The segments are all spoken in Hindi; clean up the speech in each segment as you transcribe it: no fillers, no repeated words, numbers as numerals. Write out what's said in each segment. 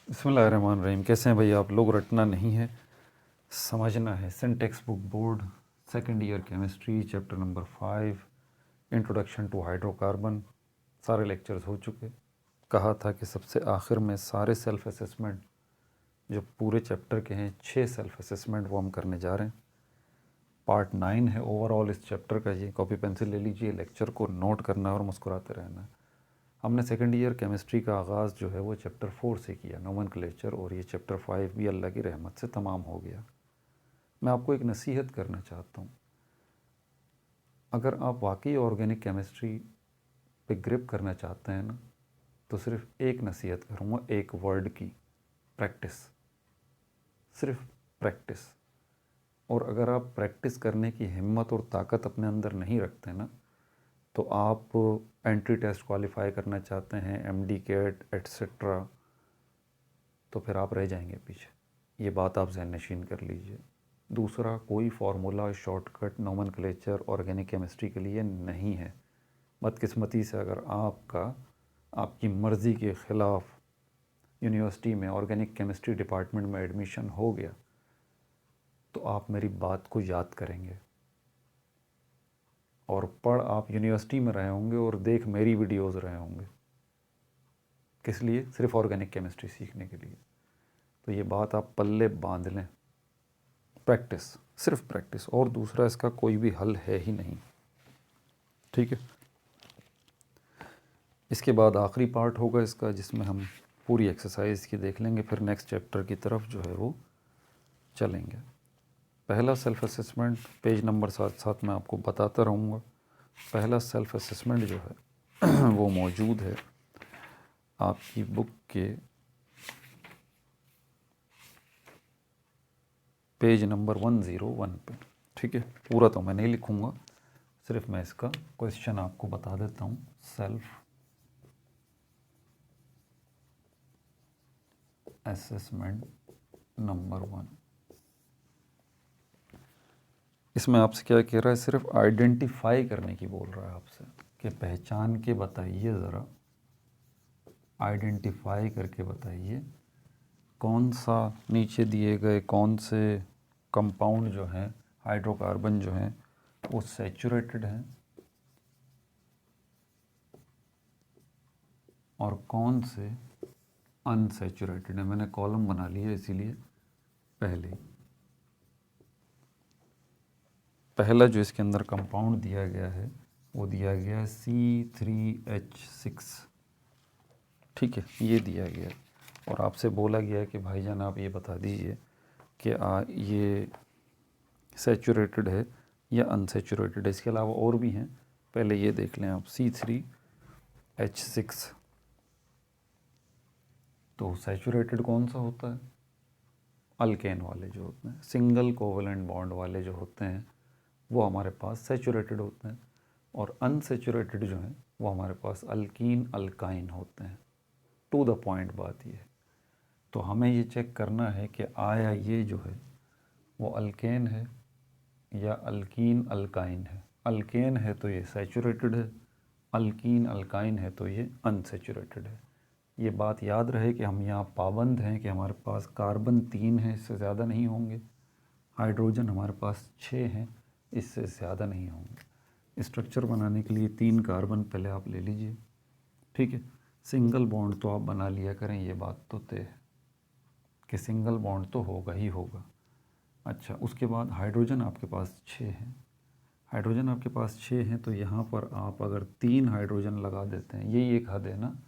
बिस्मिल्लाहिर्रहमानिर्रहीम। कैसे हैं भाई आप लोग? रटना नहीं है, समझना है। Syntex book board, second year chemistry, chapter number 5, introduction to hydrocarbon. सारे लेक्चर्स हो चुके। कहा था कि सबसे आखिर में सारे सेल्फ़ असेसमेंट जो पूरे चैप्टर के हैं, 6 सेल्फ़ असेसमेंट वो हम करने जा रहे हैं। पार्ट 9 है ओवरऑल इस चैप्टर का। ये कॉपी पेंसिल ले लीजिए, लेक्चर को नोट करना और मुस्कुराते रहना है। हमने सेकेंड ईयर केमिस्ट्री का आगाज़ जो है वो चैप्टर 4 से किया, नोमेनक्लेचर, और ये चैप्टर 5 भी अल्लाह की रहमत से तमाम हो गया। मैं आपको एक नसीहत करना चाहता हूँ, अगर आप वाकई ऑर्गेनिक केमिस्ट्री पे ग्रिप करना चाहते हैं ना, तो सिर्फ एक नसीहत करूँगा, एक वर्ड की, प्रैक्टिस। सिर्फ प्रैक्टिस। और अगर आप प्रैक्टिस करने की हिम्मत और ताकत अपने अंदर नहीं रखते ना, तो आप एंट्री टेस्ट क्वालिफाई करना चाहते हैं, एमडी कैट एट्सेट्रा, तो फिर आप रह जाएंगे पीछे। ये बात आप ज़हन नशीन कर लीजिए। दूसरा, कोई formula, shortcut, nomenclature organic chemistry के लिए नहीं है। बदकिस्मती से अगर आपकी मर्ज़ी के ख़िलाफ़ यूनिवर्सिटी में ऑर्गेनिक केमिस्ट्री डिपार्टमेंट में एडमिशन हो गया, तो आप मेरी बात को याद करेंगे और पढ़ आप यूनिवर्सिटी में रहे होंगे और देख मेरी वीडियोज़ रहे होंगे। किस लिए? सिर्फ ऑर्गेनिक केमिस्ट्री सीखने के लिए। तो ये बात आप पल्ले बांध लें। प्रैक्टिस, सिर्फ प्रैक्टिस, और दूसरा इसका कोई भी हल है ही नहीं। ठीक है। इसके बाद आखिरी पार्ट होगा इसका, जिसमें हम पूरी एक्सरसाइज की देख लेंगे, फिर नेक्स्ट चैप्टर की तरफ जो है वो चलेंगे। पहला सेल्फ असेसमेंट, पेज नंबर साथ साथ मैं आपको बताता रहूँगा। पहला सेल्फ असेसमेंट जो है वो मौजूद है आपकी बुक के पेज नंबर 101 पे। ठीक है। पूरा तो मैं नहीं लिखूँगा, सिर्फ मैं इसका क्वेश्चन आपको बता देता हूँ। सेल्फ असेसमेंट नंबर 1, इसमें आपसे क्या कह रहा है? सिर्फ आइडेंटिफाई करने की बोल रहा है आपसे, कि पहचान के बताइए, ज़रा आइडेंटिफाई करके बताइए कौन सा नीचे दिए गए कौन से कंपाउंड जो हैं, हाइड्रोकार्बन जो हैं, वो सैचुरेटेड हैं और कौन से अनसैचुरेटेड है। मैंने कॉलम बना लिया इसीलिए पहला जो इसके अंदर कंपाउंड दिया गया है वो दिया गया है C3H6। ठीक है, ये दिया गया है और आपसे बोला गया है कि भाईजान आप ये बता दीजिए कि ये सैचुरेटेड है या अनसैचुरेटेड है। इसके अलावा और भी हैं, पहले ये देख लें आप। C3H6 तो सैचुरेटेड कौन सा होता है? अल्केन वाले जो होते हैं, सिंगल कोवेलेंट बॉन्ड वाले जो होते हैं, वो हमारे पास सैचुरेटेड होते हैं। और अनसैचुरेटेड जो हैं वो हमारे पास अल्कीन अल्काइन होते हैं। टू द पॉइंट बात ये है। तो हमें ये चेक करना है कि आया ये जो है वो अल्केन है या अल्कीन अल्काइन है। अल्केन है तो ये सैचुरेटेड है, अल्कीन अल्काइन है तो ये अनसैचुरेटेड है। ये बात याद रहे कि हम यहाँ पाबंद हैं कि हमारे पास कार्बन 3 है, इससे ज़्यादा नहीं होंगे। हाइड्रोजन हमारे पास 6 हैं, इससे ज़्यादा नहीं होंगे। स्ट्रक्चर बनाने के लिए 3 कार्बन पहले आप ले लीजिए। ठीक है। सिंगल बॉन्ड तो आप बना लिया करें, ये बात तो तय है कि सिंगल बॉन्ड तो होगा ही होगा। अच्छा, उसके बाद हाइड्रोजन आपके पास 6 हैं। हाइड्रोजन आपके पास 6 हैं तो यहाँ पर आप अगर 3 हाइड्रोजन लगा देते हैं, यही एक हद है ना,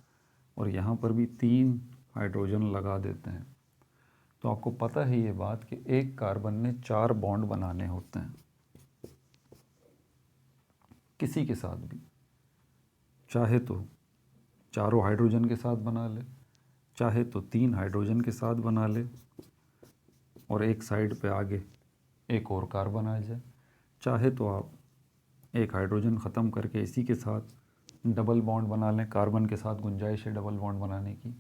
और यहाँ पर भी 3 हाइड्रोजन लगा देते हैं, तो आपको पता है ये बात कि एक कार्बन ने 4 बॉन्ड बनाने होते हैं किसी के साथ भी। चाहे तो चारों हाइड्रोजन के साथ बना ले, चाहे तो 3 हाइड्रोजन के साथ बना ले और एक साइड पे आगे एक और कार्बन आ जाए। चाहे तो आप एक हाइड्रोजन ख़त्म करके इसी के साथ डबल बॉन्ड बना लें, कार्बन के साथ गुंजाइश है डबल बॉन्ड बनाने की।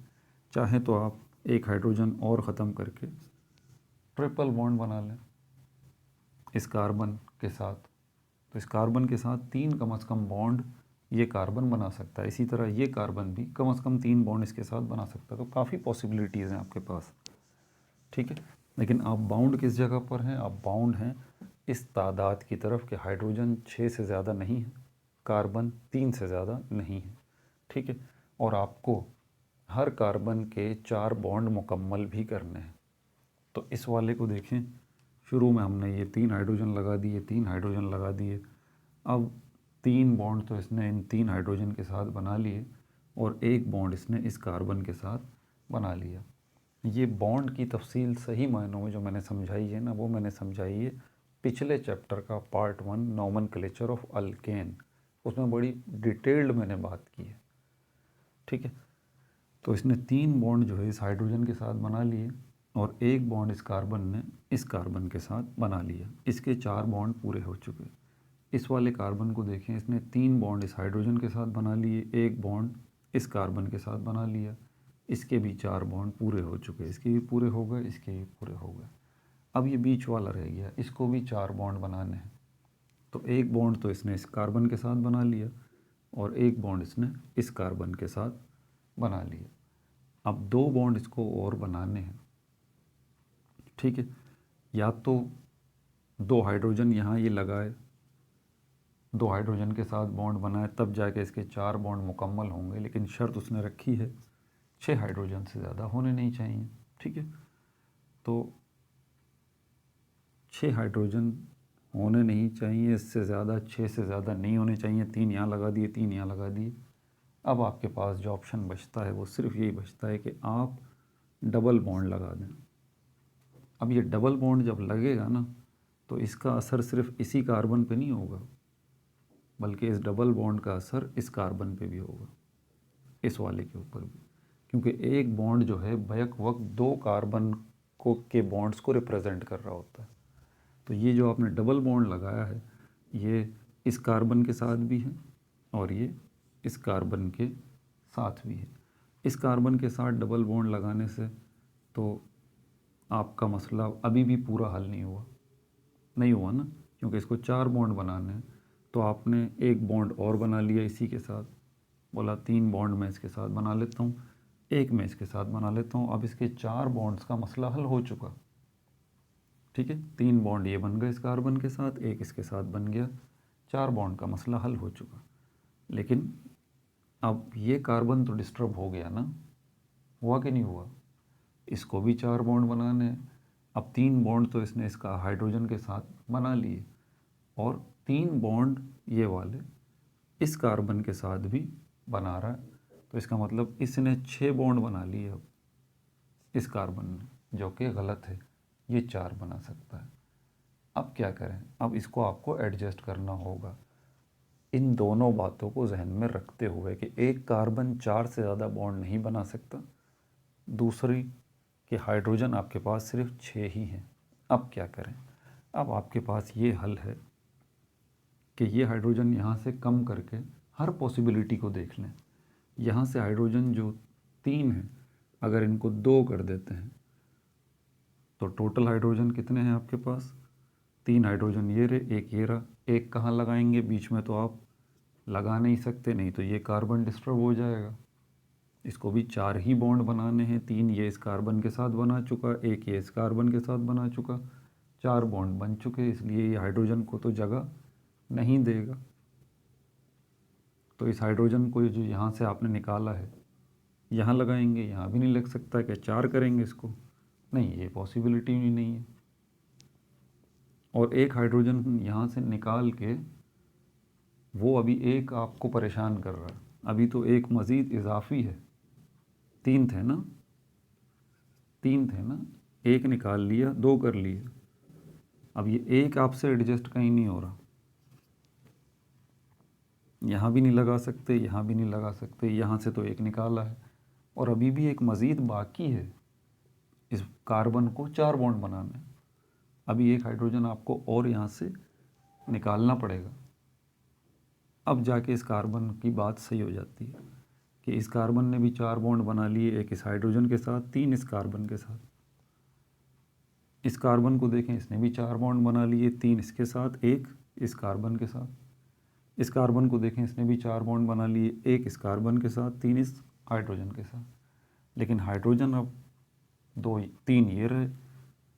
चाहे तो आप एक हाइड्रोजन और ख़त्म करके ट्रिपल बॉन्ड बना लें इस कार्बन के साथ। तो इस कार्बन के साथ 3 कम से कम बॉन्ड ये कार्बन बना सकता है, इसी तरह ये कार्बन भी कम से कम 3 बॉन्ड इसके साथ बना सकता है। तो काफ़ी पॉसिबिलिटीज़ हैं आपके पास, ठीक है। लेकिन आप बाउंड किस जगह पर हैं? आप बाउंड हैं इस तादाद की तरफ कि हाइड्रोजन 6 से ज़्यादा नहीं है, कार्बन 3 से ज़्यादा नहीं है, ठीक है। और आपको हर कार्बन के 4 बॉन्ड मुकम्मल भी करने हैं। तो इस वाले को देखें, शुरू में हमने ये 3 हाइड्रोजन लगा दिए, 3 हाइड्रोजन लगा दिए। अब 3 बॉन्ड तो इसने इन 3 हाइड्रोजन के साथ बना लिए और 1 बॉन्ड इसने इस कार्बन के साथ बना लिया। ये बॉन्ड की तफसील सही मायनों में जो मैंने समझाई है ना, वो मैंने समझाई है पिछले चैप्टर का पार्ट 1 नोमेनक्लेचर ऑफ अल्केन, उसमें बड़ी डिटेल्ड मैंने बात की है, ठीक है। तो इसने 3 बॉन्ड जो है इस हाइड्रोजन के साथ बना लिए और 1 बॉन्ड इस कार्बन ने इस कार्बन के साथ बना लिया। इसके 4 बॉन्ड पूरे हो चुके। इस वाले कार्बन को देखें, इसने 3 बॉन्ड इस हाइड्रोजन के साथ बना लिए, 1 बॉन्ड इस कार्बन के साथ बना लिया। इसके भी 4 बॉन्ड पूरे हो चुके, इसके भी पूरे हो गए, इसके भी पूरे हो गए। अब ये बीच वाला रह गया, इसको भी 4 बॉन्ड बनाने हैं। तो 1 बॉन्ड तो इसने इस कार्बन के साथ बना लिया और 1 बॉन्ड इसने इस कार्बन के साथ बना लिया। अब 2 बॉन्ड इसको और बनाने हैं, ठीक है। या तो 2 हाइड्रोजन यहाँ ये लगाए, 2 हाइड्रोजन के साथ बॉन्ड बनाए, तब जाके इसके 4 बॉन्ड मुकम्मल होंगे। लेकिन शर्त उसने रखी है 6 हाइड्रोजन से ज़्यादा होने नहीं चाहिए, ठीक है। तो 6 हाइड्रोजन होने नहीं चाहिए, इससे ज़्यादा 6 से ज़्यादा नहीं होने चाहिए। 3 यहाँ लगा दिए, 3 यहाँ लगा दिए। अब आपके पास जो ऑप्शन बचता है वो सिर्फ यही बचता है कि आप डबल बॉन्ड लगा दें। अब ये डबल बॉन्ड जब लगेगा ना, तो इसका असर सिर्फ इसी कार्बन पे नहीं होगा, बल्कि इस डबल बॉन्ड का असर इस कार्बन पे भी होगा, इस वाले के ऊपर भी। क्योंकि एक बॉन्ड जो है बैक वक्त 2 कार्बन को के बॉन्ड्स को रिप्रेजेंट कर रहा होता है। तो ये जो आपने डबल बॉन्ड लगाया है, ये इस कार्बन के साथ भी है और ये इस कार्बन के साथ भी है। इस कार्बन के साथ डबल बॉन्ड लगाने से तो आपका मसला अभी भी पूरा हल नहीं हुआ ना, क्योंकि इसको 4 बॉन्ड बनाने हैं। तो आपने 1 बॉन्ड और बना लिया इसी के साथ, बोला 3 बॉन्ड मैं इसके साथ बना लेता हूँ, 1 मैं इसके साथ बना लेता हूँ। अब इसके 4 बॉन्ड्स का मसला हल हो चुका, ठीक है। 3 बॉन्ड ये बन गए इस कार्बन के साथ, 1 इसके साथ बन गया, 4 बॉन्ड का मसला हल हो चुका। लेकिन अब ये कार्बन तो डिस्टर्ब हो गया ना, हुआ कि नहीं हुआ? इसको भी 4 बॉन्ड बनाने हैं। अब 3 बॉन्ड तो इसने इसका हाइड्रोजन के साथ बना लिए और 3 बॉन्ड ये वाले इस कार्बन के साथ भी बना रहा है। तो इसका मतलब इसने 6 बॉन्ड बना लिए अब इस कार्बन ने, जो कि गलत है। ये 4 बना सकता है। अब क्या करें? अब इसको आपको एडजस्ट करना होगा इन दोनों बातों को जहन में रखते हुए कि एक कार्बन 4 से ज़्यादा बॉन्ड नहीं बना सकता, दूसरी कि हाइड्रोजन आपके पास सिर्फ 6 ही हैं। अब क्या करें? अब आपके पास ये हल है कि ये हाइड्रोजन यहाँ से कम करके हर पॉसिबिलिटी को देख लें। यहाँ से हाइड्रोजन जो 3 हैं, अगर इनको 2 कर देते हैं तो टोटल हाइड्रोजन कितने हैं आपके पास? 3 हाइड्रोजन ये रहे, 1 ये रहा। 1 कहाँ लगाएंगे? बीच में तो आप लगा नहीं सकते, नहीं तो ये कार्बन डिस्टर्ब हो जाएगा। इसको भी 4 ही बॉन्ड बनाने हैं, 3 ये इस कार्बन के साथ बना चुका, 1 ये इस कार्बन के साथ बना चुका, 4 बॉन्ड बन चुके। इसलिए ये हाइड्रोजन को तो जगह नहीं देगा। तो इस हाइड्रोजन को जो यहाँ से आपने निकाला है, यहाँ लगाएंगे, यहाँ भी नहीं लग सकता। क्या 4 करेंगे इसको? नहीं, ये पॉसिबिलिटी भी नहीं है। और 1 हाइड्रोजन यहाँ से निकाल के वो अभी 1 आपको परेशान कर रहा है। अभी तो 1 मज़ीद इजाफी है। 3 थे ना, 1 निकाल लिया, 2 कर लिए। अब ये 1 आपसे एडजस्ट कहीं नहीं हो रहा, यहाँ भी नहीं लगा सकते, यहाँ भी नहीं लगा सकते। यहाँ से तो 1 निकाला है और अभी भी 1 मज़ीद बाकी है इस कार्बन को 4 बॉन्ड बनाने। अभी 1 हाइड्रोजन आपको और यहाँ से निकालना पड़ेगा। अब जाके इस कार्बन की बात सही हो जाती है कि इस कार्बन ने भी 4 बॉन्ड बना लिए, 1 इस हाइड्रोजन के साथ, 3 इस कार्बन के साथ। इस कार्बन को देखें, इसने भी 4 बॉन्ड बना लिए, 3 इसके साथ, 1 इस कार्बन के साथ। इस कार्बन को देखें, इसने भी 4 बॉन्ड बना लिए, एक इस कार्बन के साथ, 3 इस हाइड्रोजन के साथ। लेकिन हाइड्रोजन अब 2 3 ये रहे,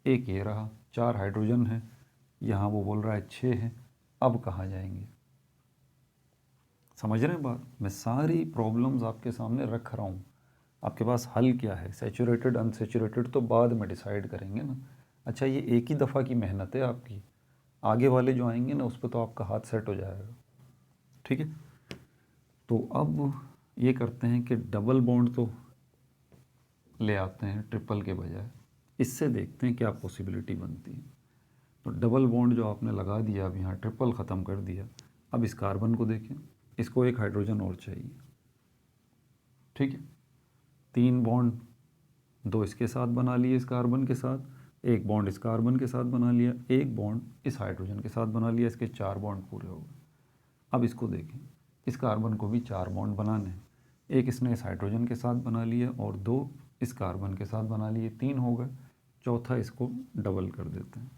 एक ये रहा, 4 हाइड्रोजन है, यहाँ वो बोल रहा है 6 है। अब कहाँ जाएंगे? समझ रहे हैं बात? मैं सारी प्रॉब्लम्स आपके सामने रख रहा हूँ, आपके पास हल क्या है। सैचुरेटेड अनसैचुरेटेड तो बाद में डिसाइड करेंगे ना। अच्छा, ये एक ही दफ़ा की मेहनत है आपकी, आगे वाले जो आएंगे ना उस पर तो आपका हाथ सेट हो जाएगा। ठीक है, तो अब ये करते हैं कि डबल बॉन्ड तो ले आते हैं ट्रिपल के बजाय, इससे देखते हैं क्या पॉसिबिलिटी बनती है। तो डबल बॉन्ड जो आपने लगा दिया, अब यहाँ ट्रिपल ख़त्म कर दिया। अब इस कार्बन को देखें, इसको एक हाइड्रोजन और चाहिए। ठीक है, 3 बॉन्ड, 2 इसके साथ बना लिए इस कार्बन के साथ, एक बॉन्ड इस कार्बन के साथ बना लिया, एक बॉन्ड इस हाइड्रोजन के साथ बना लिया, इसके 4 बॉन्ड पूरे हो गए। अब इसको देखें, इस कार्बन को भी 4 बॉन्ड बनाने हैं, एक इसने इस हाइड्रोजन के साथ बना लिया और 2 इस कार्बन के साथ बना लिए, 3 हो गए, चौथा इसको डबल कर देते हैं।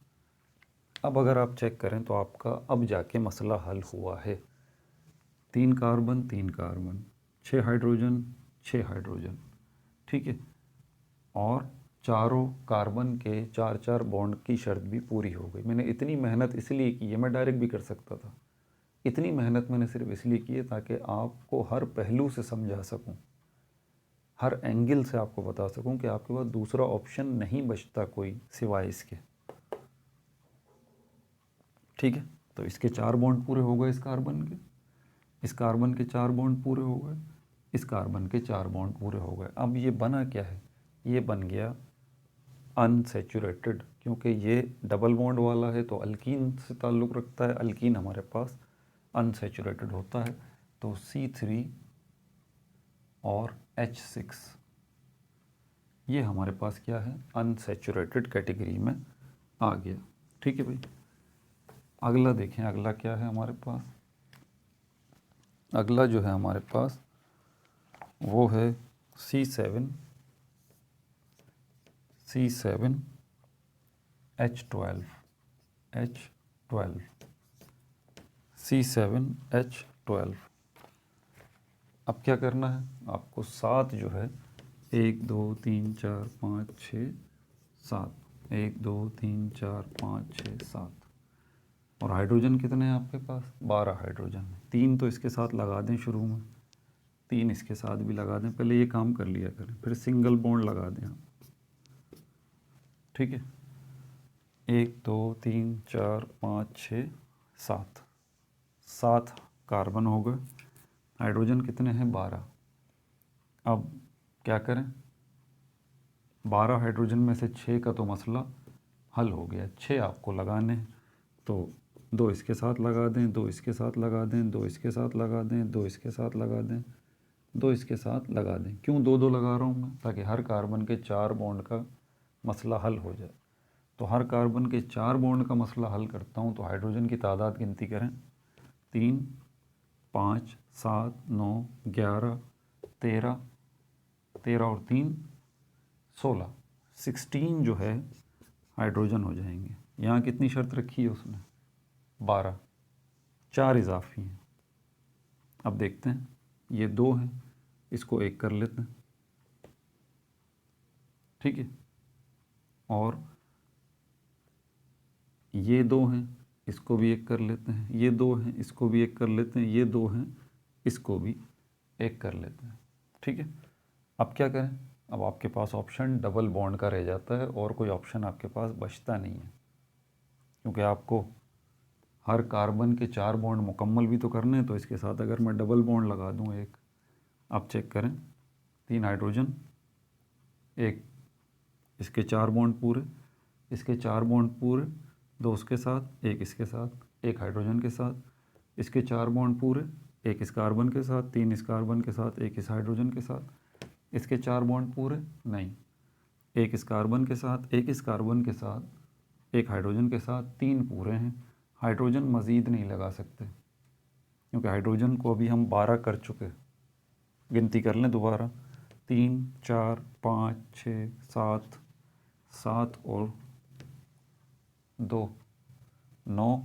अब अगर आप चेक करें तो आपका अब जाके मसला हल हुआ है। 3 कार्बन 3 कार्बन, 6 हाइड्रोजन 6 हाइड्रोजन, ठीक है, और चारों कार्बन के 4-4 बॉन्ड की शर्त भी पूरी हो गई। मैंने इतनी मेहनत इसलिए की है, मैं डायरेक्ट भी कर सकता था, इतनी मेहनत मैंने सिर्फ इसलिए की है ताकि आपको हर पहलू से समझा सकूं, हर एंगल से आपको बता सकूं कि आपके पास दूसरा ऑप्शन नहीं बचता कोई सिवाय इसके। ठीक है, तो इसके 4 बॉन्ड पूरे हो गए, इस कार्बन के 4 बॉन्ड पूरे हो गए, इस कार्बन के 4 बॉन्ड पूरे हो गए। अब ये बना क्या है? ये बन गया अनसैचुरेटेड, क्योंकि ये डबल बॉन्ड वाला है तो अल्कीन से ताल्लुक़ रखता है, अल्कीन हमारे पास अनसैचुरेटेड होता है। तो C3 और H6 ये हमारे पास क्या है? अनसैचुरेटेड कैटेगरी में आ गया। ठीक है भाई, अगला देखें, अगला क्या है हमारे पास? अगला जो है हमारे पास वो है C7 H12 C7H12। अब क्या करना है आपको? 7 जो है, 1 2 3 4 5 6 7, 1 2 3 4 5 6 7। और हाइड्रोजन कितने हैं आपके पास? 12 हाइड्रोजन है। 3 तो इसके साथ लगा दें शुरू में, 3 इसके साथ भी लगा दें, पहले ये काम कर लिया करें, फिर सिंगल बॉन्ड लगा दें आप। ठीक है, 1 2 3 4 5 6 7, 7 कार्बन हो गए, हाइड्रोजन कितने हैं? 12। अब क्या करें? 12 हाइड्रोजन में से 6 का तो मसला हल हो गया, 6 आपको लगाने हैं। तो 2 इसके साथ लगा दें, 2 इसके साथ लगा दें, 2 इसके साथ लगा दें, 2 इसके साथ लगा दें, 2 इसके साथ लगा दें। क्यों 2 2 लगा रहा हूँ मैं? ताकि हर कार्बन के 4 बॉन्ड का मसला हल हो जाए। तो हर कार्बन के 4 बॉन्ड का मसला हल करता हूँ। तो हाइड्रोजन की तादाद गिनती करें, 3 5 7 9 11 13, 13 और 3 16, 16 जो है हाइड्रोजन हो जाएंगे। यहाँ कितनी शर्त रखी है उसने? 12, 4 इजाफी हैं। अब देखते हैं, ये 2 हैं, इसको 1 कर लेते हैं। ठीक है, और ये 2 हैं, इसको भी 1 कर लेते हैं, ये 2 हैं, इसको भी 1 कर लेते हैं, ये 2 हैं, इसको भी 1 कर लेते हैं। ठीक है, अब क्या करें? अब आपके पास ऑप्शन डबल बॉन्ड का रह जाता है और कोई ऑप्शन आपके पास बचता नहीं है, क्योंकि आपको हर कार्बन के 4 बॉन्ड मुकम्मल भी तो करने हैं। तो इसके साथ अगर मैं डबल बॉन्ड लगा दूं एक, आप चेक करें, 3 हाइड्रोजन, एक इसके 4 बॉन्ड पूरे, इसके 4 बॉन्ड पूरे, 2 उसके साथ, एक इसके साथ, एक हाइड्रोजन के साथ, इसके 4 बॉन्ड पूरे, एक इस कार्बन के साथ, 3 इस कार्बन के साथ, एक इस हाइड्रोजन के साथ, इसके 4 बॉन्ड पूरे नहीं, एक इस कार्बन के साथ, एक इस कार्बन के साथ, एक हाइड्रोजन के साथ, 3 पूरे हैं। हाइड्रोजन मज़ीद नहीं लगा सकते, क्योंकि हाइड्रोजन को अभी हम 12 कर चुके। गिनती कर लें दोबारा, 3 4 5 6 7, 7 और 2 9,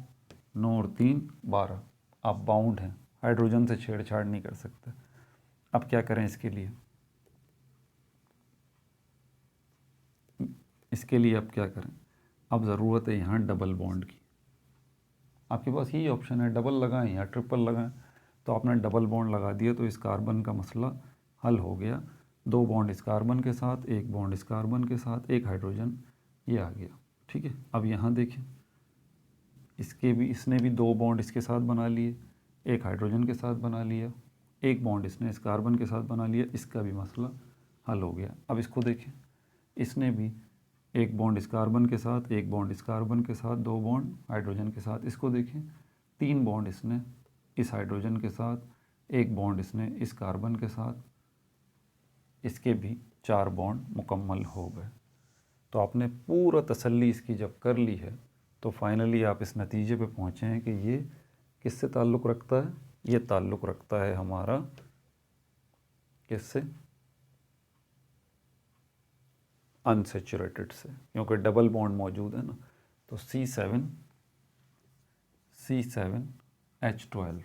9 और 3 12। आप बाउंड हैं, हाइड्रोजन से छेड़छाड़ नहीं कर सकते। अब क्या करें इसके लिए? इसके लिए अब क्या करें? अब ज़रूरत है यहाँ डबल बॉन्ड की। आपके पास यही ऑप्शन है, डबल लगाएं या ट्रिपल लगाएं। तो आपने डबल बॉन्ड लगा दिया तो इस कार्बन का मसला हल हो गया। 2 बॉन्ड इस कार्बन के साथ, 1 बॉन्ड इस कार्बन के साथ, 1 हाइड्रोजन ये आ गया। ठीक है, अब यहाँ देखें, इसने भी 2 बॉन्ड इसके साथ बना लिए, 1 हाइड्रोजन के साथ बना लिया, 1 बॉन्ड इसने इस कार्बन के साथ बना लिया, इसका भी मसला हल हो गया। अब इसको देखें, इसने भी 1 बॉन्ड इस कार्बन के साथ, 1 बॉन्ड इस कार्बन के साथ, 2 बॉन्ड हाइड्रोजन के साथ। इसको देखें, 3 बॉन्ड इसने इस हाइड्रोजन के साथ, 1 बॉन्ड इसने इस कार्बन के साथ, इसके भी 4 बॉन्ड मुकम्मल हो गए। तो आपने पूरा तसल्ली इसकी जब कर ली है तो फाइनली आप इस नतीजे पे पहुँचे हैं कि ये किससे ताल्लुक़ रखता है? ये ताल्लुक़ रखता है हमारा किससे? अनसेचुरेटेड से, क्योंकि डबल बॉन्ड मौजूद है ना। तो C7H12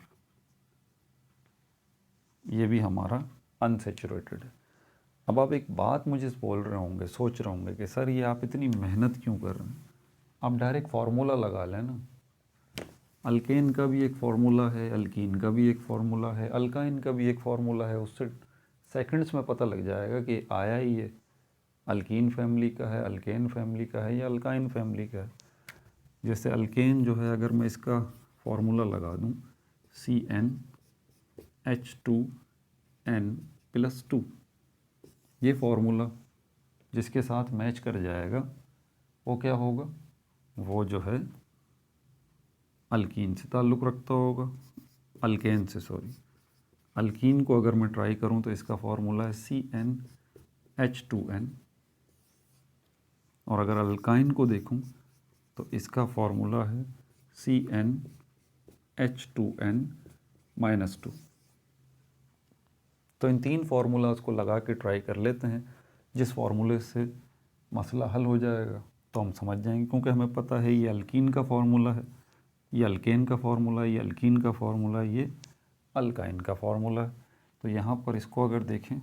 ये भी हमारा अनसेचुरेटेड है। अब आप एक बात मुझे बोल रहे होंगे, सोच रहे होंगे कि सर ये आप इतनी मेहनत क्यों कर रहे हैं? आप डायरेक्ट फार्मूला लगा लें ना। अल्केन का भी एक फार्मूला है, अल्कीन का भी एक फार्मूला है, अल्काइन का भी एक फार्मूला है। उससे सेकंड्स में पता लग जाएगा कि आया ही ये अल्कीन फैमिली का है, अल्केन फैमिली का है या अल्काइन फैमिली का है। जैसे अल्केन जो है, अगर मैं इसका फार्मूला लगा दूं CnH2n+2, ये फार्मूला जिसके साथ मैच कर जाएगा वो क्या होगा? वो जो है अल्कीन से ताल्लुक़ रखता होगा, अल्केन से, सॉरी। अल्कीन को अगर मैं ट्राई करूं तो इसका फार्मूला है CnH2n, और अगर अल्काइन को देखूं तो इसका फार्मूला है CnH2n-2। तो इन 3 फार्मूलाज को लगा के ट्राई कर लेते हैं। जिस फार्मूले से मसला हल हो जाएगा तो हम समझ जाएंगे, क्योंकि हमें पता है ये अल्कीन का फार्मूला है, ये अल्केन का फार्मूला, ये अल्कीन का फार्मूला, ये अल्काइन का फार्मूला है। तो यहाँ पर इसको अगर देखें,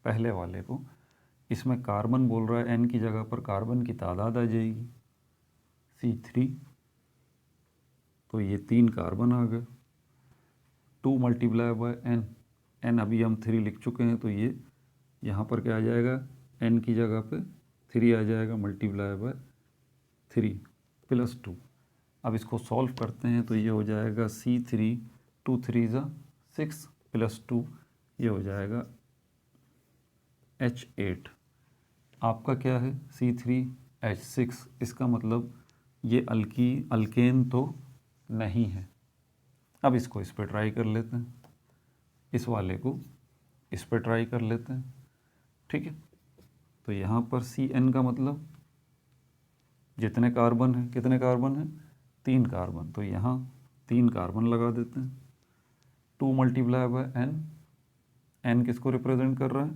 पहले वाले को, इसमें कार्बन बोल रहा है n की जगह पर कार्बन की तादाद आ जाएगी C3, तो ये 3 कार्बन आ गए। 2 मल्टीप्लाई बाय n अभी हम 3 लिख चुके हैं, तो ये यहाँ पर क्या आ जाएगा? n की जगह पे 3 आ जाएगा, मल्टीप्लाई बाय 3+2। अब इसको सॉल्व करते हैं तो ये हो जाएगा C3, 2 3 6 +2, ये हो जाएगा H8। आपका क्या है? C3H6। इसका मतलब ये अल्केन तो नहीं है। अब इसको इस पर ट्राई कर लेते हैं, इस वाले को इस पर ट्राई कर लेते हैं। ठीक है, तो यहाँ पर Cn का मतलब जितने कार्बन हैं, कितने कार्बन हैं? 3 कार्बन, तो यहाँ 3 कार्बन लगा देते हैं। 2 मल्टीप्लाई बाय n किसको रिप्रेजेंट कर रहा है?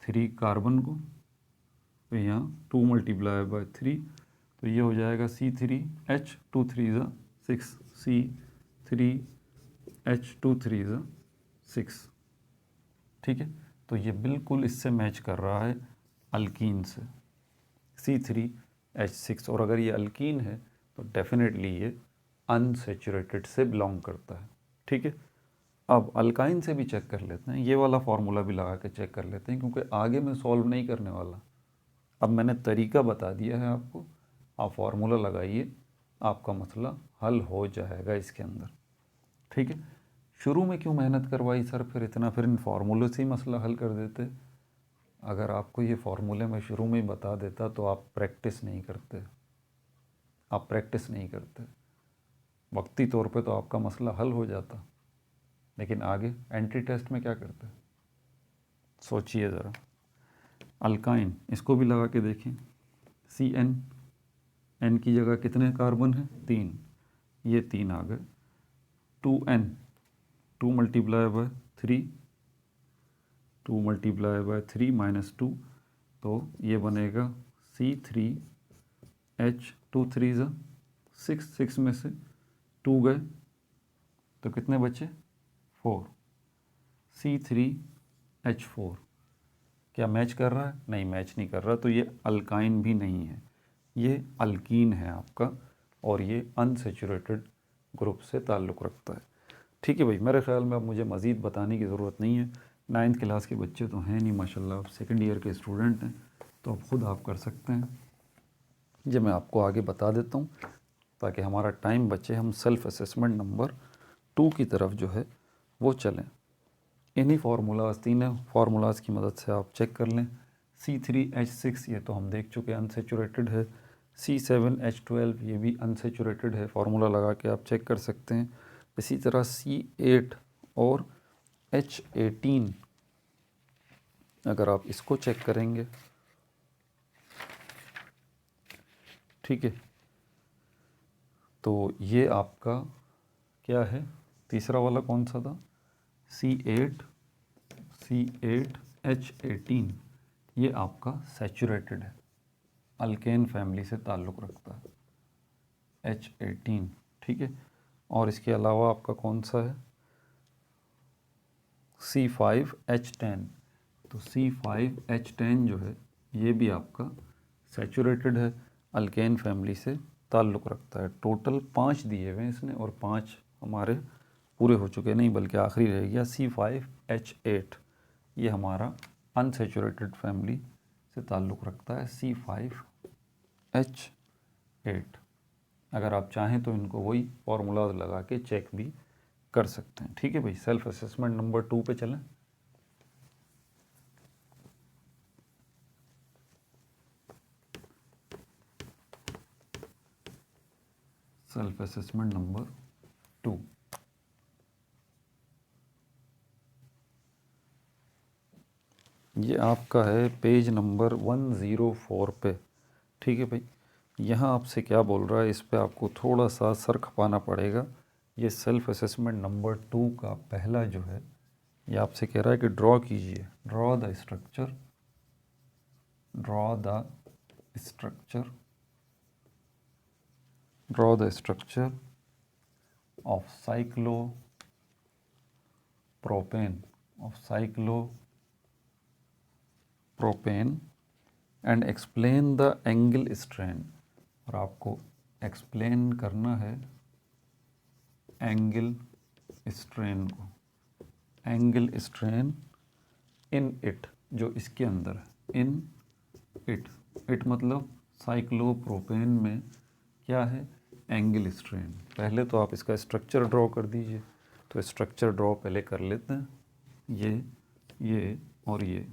3 कार्बन को, तो यहाँ 2 मल्टीप्लाई बाय 3, तो ये हो जाएगा C3H, 2 3 6, C3H, 2 3 6। ठीक है, तो ये बिल्कुल इससे मैच कर रहा है अल्कीन से, C3H6। और अगर ये अल्कीन है तो डेफिनेटली ये अनसेचुरेटेड से बिलोंग करता है। ठीक है, अब अल्काइन से भी चेक कर लेते हैं, ये वाला फार्मूला भी लगा के चेक कर लेते हैं, क्योंकि आगे मैं सॉल्व नहीं करने वाला। अब मैंने तरीका बता दिया है आपको, आप फार्मूला लगाइए, आपका मसला हल हो जाएगा इसके अंदर। ठीक है, शुरू में क्यों मेहनत करवाई सर फिर इतना? फिर इन फार्मूले से ही मसला हल कर देते। अगर आपको ये फार्मूले मैं शुरू में ही बता देता तो आप प्रैक्टिस नहीं करते, वक्ती तौर पे तो आपका मसला हल हो जाता, लेकिन आगे एंट्री टेस्ट में क्या करते? सोचिए ज़रा। अल्काइन, इसको भी लगा के देखें, Cn, n की जगह कितने कार्बन हैं? 3, ये 3 आ गए। 2n, 2 multiply by 3, 2 multiply by 3 -2, तो ये बनेगा C3H, 2 3 6, 6 में से 2 गए, तो कितने बचे 4, C3H4 क्या मैच कर रहा है? नहीं, मैच नहीं कर रहा, तो ये अल्काइन भी नहीं है, ये अल्कीन है आपका, और ये अनसेचुरेटेड ग्रुप से ताल्लुक़ रखता है। ठीक है भाई, मेरे ख्याल में अब मुझे मज़ीद बताने की ज़रूरत नहीं है। 9th क्लास के बच्चे तो हैं नहीं माशाल्लाह, आप 2nd ईयर के स्टूडेंट हैं, तो अब ख़ुद आप कर सकते हैं। ये मैं आपको आगे बता देता हूँ ताकि हमारा टाइम बचे, हम सेल्फ़ असेसमेंट नंबर 2 की तरफ जो है वो चलें। इन्हीं फार्मूलाज, 3 फार्मूलाज़ की मदद से आप चेक कर लें। C3H6 ये तो हम देख चुके हैं, अनसेचुरेटेड है। C7H12 ये भी अनसेचुरेटेड है, फार्मूला लगा के आप चेक कर सकते हैं। इसी तरह C8 और H18 अगर आप इसको चेक करेंगे, ठीक है, तो ये आपका क्या है, तीसरा वाला कौन सा था, C8H18 ये आपका सैचुरेटेड है, अल्केन फैमिली से ताल्लुक़ रखता है, H18, ठीक है। और इसके अलावा आपका कौन सा है, C5H10, तो C5H10 जो है ये भी आपका सैचुरेटेड है, अल्केन फैमिली से ताल्लुक़ रखता है। टोटल 5 दिए हुए हैं इसने, और 5 हमारे पूरे हो चुके, नहीं बल्कि आखिरी रह गया C5H8, ये हमारा अनसेचुरेटेड फैमिली से ताल्लुक़ रखता है, C5H8। अगर आप चाहें तो इनको वही फार्मूलाज लगा के चेक भी कर सकते हैं। ठीक है भाई, सेल्फ असेसमेंट नंबर 2 पे चलें। सेल्फ असेसमेंट नंबर 2, ये आपका है पेज नंबर 104 पे। ठीक है भाई, यहाँ आपसे क्या बोल रहा है, इस पे आपको थोड़ा सा सर खपाना पड़ेगा। ये सेल्फ असेसमेंट नंबर 2 का पहला जो है, ये आपसे कह रहा है कि ड्रॉ कीजिए, draw the structure, draw the structure, draw the structure of cyclopropane, of cyclopropane and explain the angle strain, और आपको एक्सप्लेन करना है एंगल स्ट्रेन को, एंगल स्ट्रेन इन इट, जो इसके अंदर है, इन इट, इट मतलब साइक्लोप्रोपेन में क्या है, एंगल स्ट्रेन। पहले तो आप इसका स्ट्रक्चर ड्रॉ कर दीजिए, तो स्ट्रक्चर ड्रॉ पहले कर लेते हैं। ये और ये,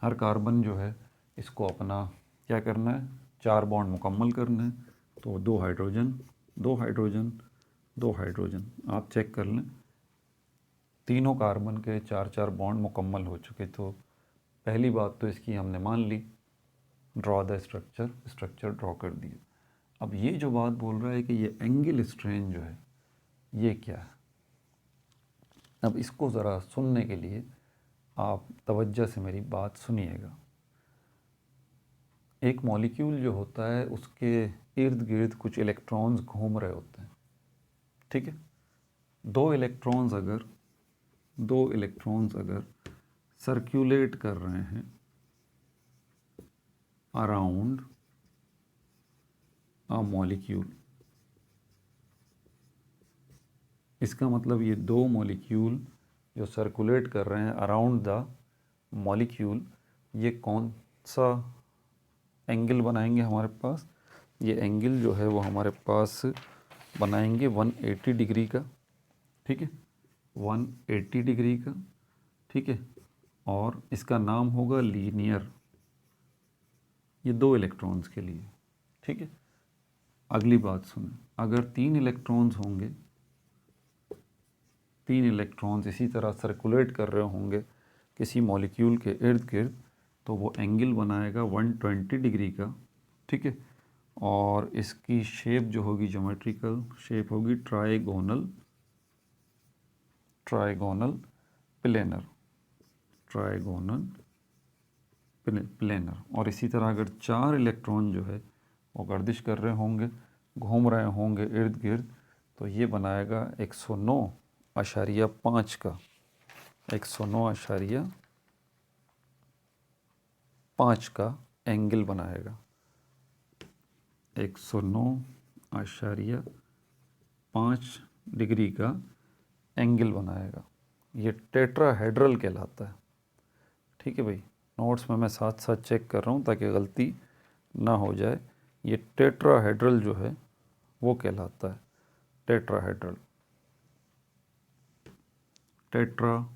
हर कार्बन जो है इसको अपना क्या करना है, 4 बॉन्ड मुकम्मल करना है, तो 2 हाइड्रोजन 2 हाइड्रोजन 2 हाइड्रोजन, आप चेक कर लें, तीनों कार्बन के 4-4 बॉन्ड मुकम्मल हो चुके। तो पहली बात तो इसकी हमने मान ली, draw the structure, structure draw कर दिया। अब ये जो बात बोल रहा है कि ये एंगल स्ट्रेन जो है ये क्या है, अब इसको ज़रा सुनने के लिए आप तवज्जो से मेरी बात सुनिएगा। एक मॉलिक्यूल जो होता है उसके इर्द गिर्द कुछ इलेक्ट्रॉन्स घूम रहे होते हैं, ठीक है। 2 इलेक्ट्रॉन्स अगर सर्कुलेट कर रहे हैं अराउंड अ मॉलिक्यूल, इसका मतलब ये 2 मॉलिक्यूल जो सर्कुलेट कर रहे हैं अराउंड द मॉलिक्यूल, ये कौन सा एंगल बनाएंगे हमारे पास, ये एंगल जो है वो हमारे पास बनाएंगे 180 डिग्री का, ठीक है, 180 डिग्री का, ठीक है। और इसका नाम होगा लीनियर, ये 2 इलेक्ट्रॉन्स के लिए, ठीक है। अगली बात सुने, अगर 3 इलेक्ट्रॉन्स होंगे, 3 इलेक्ट्रॉन्स इसी तरह सर्कुलेट कर रहे होंगे किसी मॉलिक्यूल के इर्द गिर्द, तो वो एंगल बनाएगा 120 डिग्री का, ठीक है। और इसकी शेप जो होगी, ज्योमेट्रिकल शेप होगी trigonal, trigonal planar, trigonal planar. और इसी तरह अगर 4 इलेक्ट्रॉन जो है वो गर्दिश कर रहे होंगे, घूम रहे होंगे इर्द गिर्द, तो ये बनाएगा 109.5 का, 109.5 का एंगल बनाएगा, 109.5 डिग्री का एंगल बनाएगा। ये टेट्राहेड्रल कहलाता है। ठीक है भाई, नोट्स में मैं साथ साथ चेक कर रहा हूँ ताकि गलती ना हो जाए। ये टेट्राहेड्रल जो है वो कहलाता है, टेट्राहेड्रल, टेट्राहेड्रल।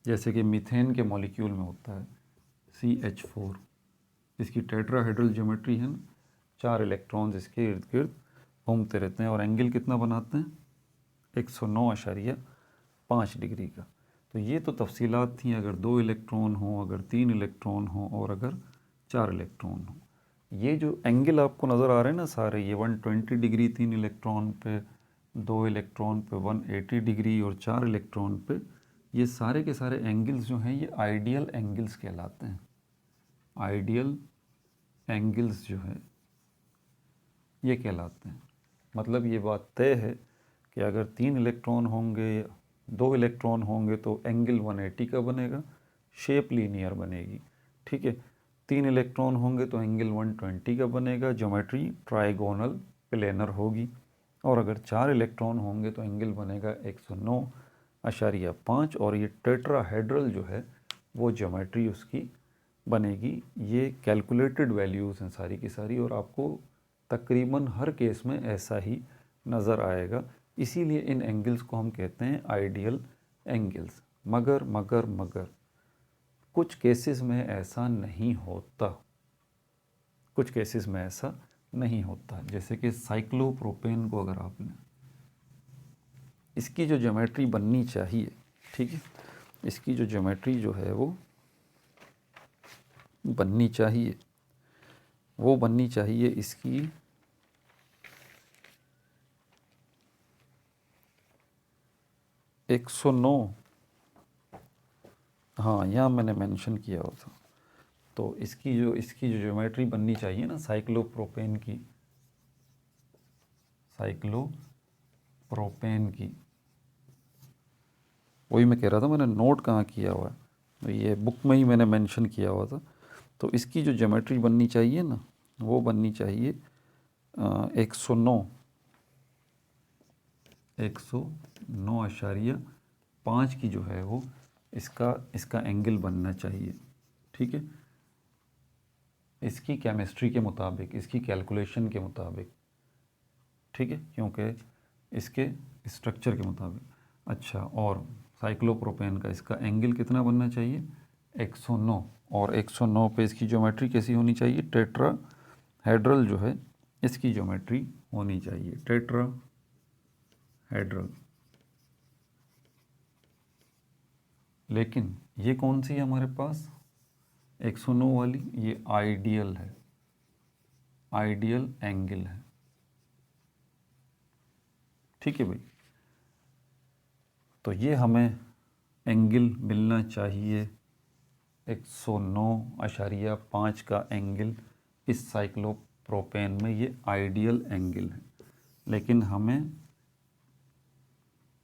जैसे कि मीथेन के मॉलिक्यूल में होता है CH4, इसकी टेट्राहेड्रल ज्योमेट्री है ना, 4 इलेक्ट्रॉन्स इसके इर्द गिर्द घूमते रहते हैं और एंगल कितना बनाते हैं, 109.5 डिग्री का। तो ये तो तफसीलात थी, अगर 2 इलेक्ट्रॉन हो, अगर 3 इलेक्ट्रॉन हो और अगर 4 इलेक्ट्रॉन हो। ये जो एंगल आपको नज़र आ रहे हैं ना सारे, ये 120 डिग्री 3 इलेक्ट्रॉन पे, 2 इलेक्ट्रॉन पे 180 डिग्री और 4 इलेक्ट्रॉन पे, ये सारे के सारे एंगल्स जो हैं ये आइडियल एंगल्स कहलाते हैं। आइडियल एंगल्स जो है ये कहलाते हैं। मतलब ये बात तय है कि अगर 3 इलेक्ट्रॉन होंगे, 2 इलेक्ट्रॉन होंगे तो एंगल 180 का बनेगा, शेप लीनियर बनेगी। ठीक है, 3 इलेक्ट्रॉन होंगे तो एंगल 120 का बनेगा, ज्योमेट्री ट्राइगोनल प्लेनर होगी। और अगर 4 इलेक्ट्रॉन होंगे तो एंगल बनेगा 109.5 और ये टेट्राहेड्रल जो है वो ज्योमेट्री उसकी बनेगी। ये कैलकुलेटेड वैल्यूज़ हैं सारी की सारी और आपको तकरीबन हर केस में ऐसा ही नज़र आएगा। इसीलिए इन एंगल्स को हम कहते हैं आइडियल एंगल्स। मगर कुछ केसेस में ऐसा नहीं होता, कुछ केसेस में ऐसा नहीं होता। जैसे कि साइक्लोप्रोपेन को अगर आपने, इसकी जो ज्योमेट्री बननी चाहिए, ठीक है, इसकी जो ज्योमेट्री जो है वो बननी चाहिए, वो बननी चाहिए इसकी 109, हाँ यहाँ मैंने मेंशन किया हुआ था। तो इसकी जो ज्योमेट्री बननी चाहिए ना साइक्लोप्रोपेन की, साइक्लोप्रोपेन की, वही मैं कह रहा था, मैंने नोट कहाँ किया हुआ है, तो ये बुक में ही मैंने मेंशन किया हुआ था। तो इसकी जो ज्योमेट्री बननी चाहिए ना वो बननी चाहिए 109.5 की जो है वो इसका एंगल बनना चाहिए। ठीक है, इसकी केमिस्ट्री के मुताबिक, इसकी कैलकुलेशन के मुताबिक, ठीक है, क्योंकि इसके स्ट्रक्चर के मुताबिक। अच्छा, और साइक्लोप्रोपेन का इसका एंगल कितना बनना चाहिए, 109, और 109 पे इसकी ज्योमेट्री कैसी होनी चाहिए, टेट्राहेड्रल जो है इसकी ज्योमेट्री होनी चाहिए, टेट्राहेड्रल। लेकिन ये कौन सी है हमारे पास, 109 वाली, ये आइडियल है, आइडियल एंगल है। ठीक है भाई, तो ये हमें एंगल मिलना चाहिए 109.5 का एंगल इस साइक्लोप्रोपेन में, ये आइडियल एंगल है। लेकिन हमें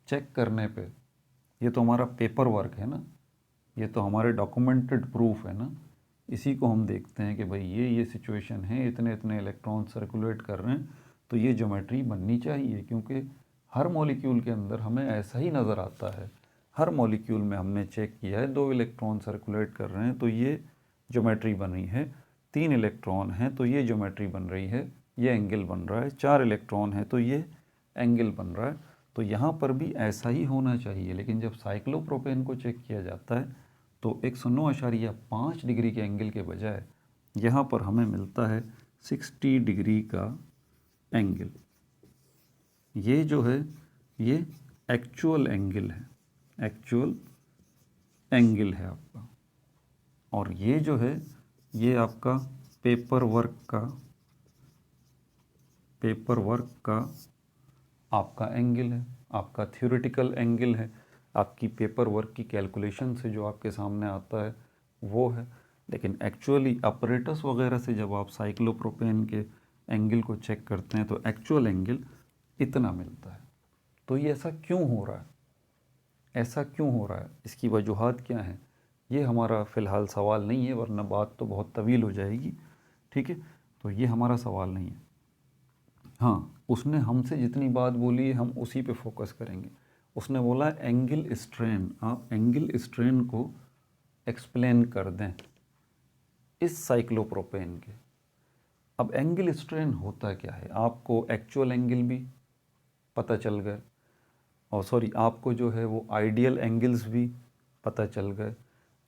चेक करने पे, ये तो हमारा पेपर वर्क है ना, ये तो हमारे डॉक्यूमेंटेड प्रूफ है ना, इसी को हम देखते हैं कि भाई ये सिचुएशन है, इतने इतने इलेक्ट्रॉन सर्कुलेट कर रहे हैं, तो ये ज्योमेट्री बननी चाहिए। क्योंकि हर मॉलिक्यूल के अंदर हमें ऐसा ही नज़र आता है, हर मॉलिक्यूल में हमने चेक किया है, 2 इलेक्ट्रॉन सर्कुलेट कर रहे हैं तो ये ज्योमेट्री बन रही है, 3 इलेक्ट्रॉन हैं तो ये ज्योमेट्री बन रही है, ये एंगल बन रहा है, 4 इलेक्ट्रॉन है तो ये एंगल बन रहा है। तो यहाँ पर भी ऐसा ही होना चाहिए। लेकिन जब साइक्लोप्रोपेन को चेक किया जाता है तो 109.5 डिग्री के एंगल के बजाय यहाँ पर हमें मिलता है 60 डिग्री का एंगल। ये जो है ये एक्चुअल एंगल है, एक्चुअल एंगल है आपका। और ये जो है ये आपका पेपर वर्क का आपका एंगल है, आपका थ्योरेटिकल एंगल है, आपकी पेपर वर्क की कैलकुलेशन से जो आपके सामने आता है वो है। लेकिन एक्चुअली अपरेटस वगैरह से जब आप साइक्लोप्रोपेन के एंगल को चेक करते हैं तो एक्चुअल एंगल इतना मिलता है। तो ये ऐसा क्यों हो रहा है, ऐसा क्यों हो रहा है, इसकी वजूहात क्या हैं, ये हमारा फ़िलहाल सवाल नहीं है, वरना बात तो बहुत तवील हो जाएगी। ठीक है, तो ये हमारा सवाल नहीं है। हाँ, उसने हमसे जितनी बात बोली है हम उसी पे फोकस करेंगे। उसने बोला एंगल स्ट्रेन, आप एंगल स्ट्रेन को एक्सप्लेन कर दें इस साइक्लोप्रोपेन के। अब एंगल स्ट्रेन होता क्या है, आपको एक्चुअल एंगल भी पता चल गए, और सॉरी आपको जो है वो आइडियल एंगल्स भी पता चल गए,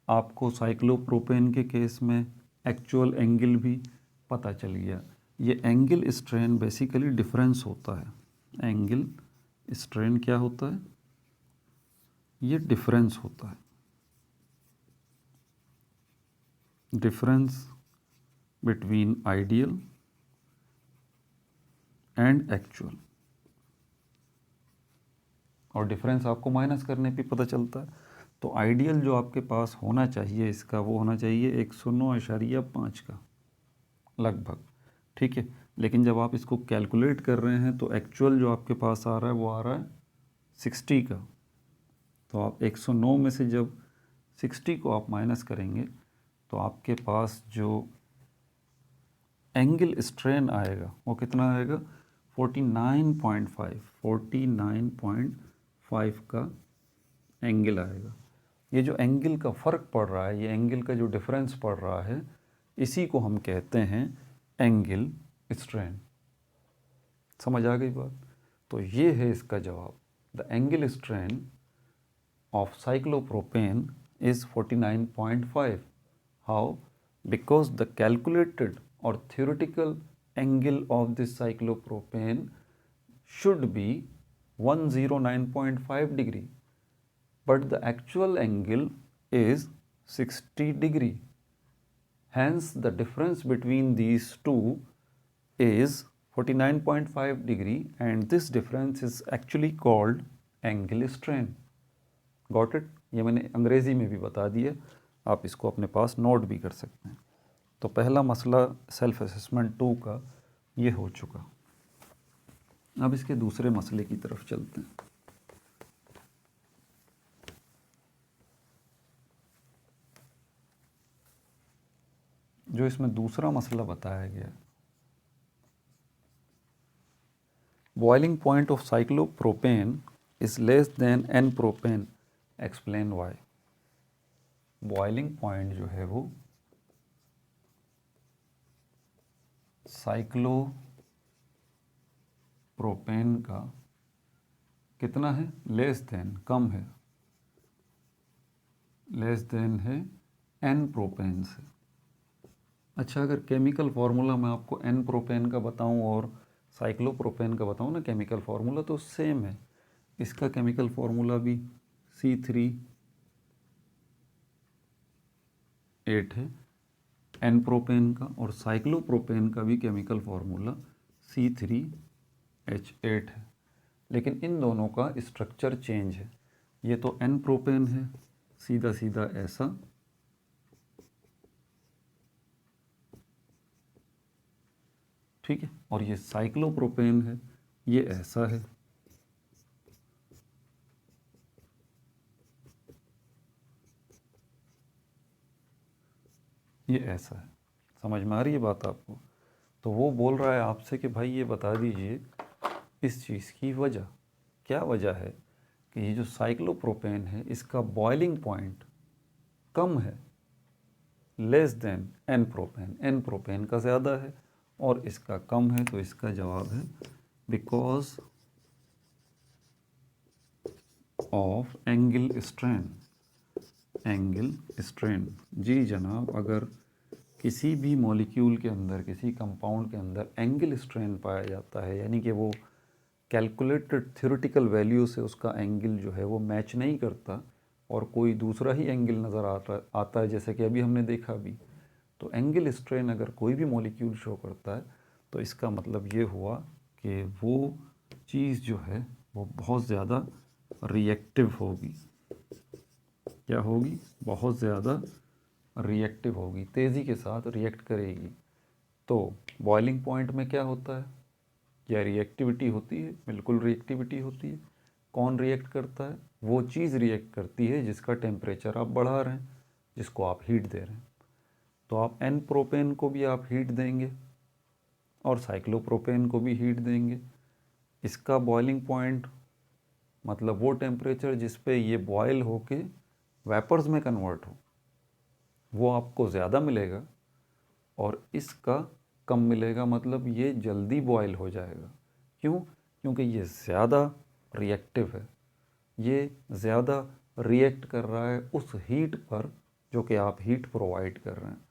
आपको साइक्लोप्रोपेन के केस में एक्चुअल एंगल भी पता चल गया। ये एंगल स्ट्रेन बेसिकली डिफरेंस होता है। एंगल स्ट्रेन क्या होता है, ये डिफरेंस होता है, difference between ideal and actual. और डिफरेंस आपको माइनस करने पे पता चलता है। तो आइडियल जो आपके पास होना चाहिए इसका, वो होना चाहिए 109.5 का लगभग। ठीक है, लेकिन जब आप इसको कैलकुलेट कर रहे हैं तो एक्चुअल जो आपके पास आ रहा है वो आ रहा है 60 का। तो आप 109 में से जब 60 को आप माइनस करेंगे तो आपके पास जो एंगल स्ट्रेन आएगा वो कितना आएगा, 49.5, 49.5 का एंगल आएगा। ये जो एंगल का फ़र्क पड़ रहा है, ये एंगल का जो डिफरेंस पड़ रहा है, इसी को हम कहते हैं एंगल स्ट्रेन। समझ आ गई बात? तो ये है इसका जवाब। The angle strain of cyclopropane is 49.5. How? Because the calculated or theoretical angle of this cyclopropane should be 109.5 degree, but the actual angle is 60 degree. Hence the difference between these two is 49.5 degree, and this difference is actually called angle strain. Got it? ये मैंने अंग्रेज़ी में भी बता दिया, आप इसको अपने पास नोट भी कर सकते हैं। तो पहला मसला सेल्फ असेसमेंट 2 का ये हो चुका। अब इसके दूसरे मसले की तरफ चलते हैं। जो इसमें दूसरा मसला बताया गया, boiling point of cyclopropane is less than n propane, explain why. Boiling point जो है वो साइक्लोप्रोपेन का कितना है, लेस देन, कम है, लेस देन है एन प्रोपेन से। अच्छा, अगर केमिकल फार्मूला मैं आपको एन प्रोपेन का बताऊं और साइक्लोप्रोपेन का बताऊं ना केमिकल फार्मूला, तो सेम है। इसका केमिकल फार्मूला भी C3H8 है एन प्रोपेन का, और साइक्लोप्रोपेन का भी केमिकल फार्मूला C3H8 है। लेकिन इन दोनों का स्ट्रक्चर चेंज है। ये तो एन प्रोपेन है, सीधा सीधा ऐसा, ठीक है, और ये साइक्लोप्रोपेन है, ये ऐसा है। ये ऐसा है। समझ में आ रही है बात आपको? तो वो बोल रहा है आपसे कि भाई ये बता दीजिए इस चीज़ की वजह, क्या वजह है कि ये जो साइक्लोप्रोपेन है इसका बॉइलिंग पॉइंट कम है, less than n propane, n propane का ज़्यादा है और इसका कम है। तो इसका जवाब है because of angle strain, angle strain. जी जनाब, अगर किसी भी मॉलिक्यूल के अंदर, किसी कंपाउंड के अंदर एंगल स्ट्रेन पाया जाता है, यानी कि वो कैलकुलेटेड थ्योरेटिकल वैल्यू से उसका एंगल जो है वो मैच नहीं करता और कोई दूसरा ही एंगल नज़र आता है, जैसे कि अभी हमने देखा भी, तो एंगल स्ट्रेन अगर कोई भी मॉलिक्यूल शो करता है तो इसका मतलब ये हुआ कि वो चीज़ जो है वो बहुत ज़्यादा रिएक्टिव होगी। क्या होगी? बहुत ज़्यादा रिएक्टिव होगी, तेज़ी के साथ रिएक्ट करेगी। तो बॉइलिंग पॉइंट में क्या होता है? क्या रिएक्टिविटी होती है? बिल्कुल रिएक्टिविटी होती है। कौन रिएक्ट करता है? वो चीज़ रिएक्ट करती है जिसका टेम्परेचर आप बढ़ा रहे हैं, जिसको आप हीट दे रहे हैं। तो आप एन प्रोपेन को भी आप हीट देंगे और साइक्लोप्रोपेन को भी हीट देंगे। इसका बॉइलिंग पॉइंट मतलब वो टेम्परेचर जिस पे ये बॉयल होके वेपर्स में कन्वर्ट हो, वो आपको ज़्यादा मिलेगा और इसका कम मिलेगा। मतलब ये जल्दी बॉयल हो जाएगा। क्यों? क्योंकि ये ज़्यादा रिएक्टिव है, ये ज़्यादा रिएक्ट कर रहा है उस हीट पर जो कि आप हीट प्रोवाइड कर रहे हैं।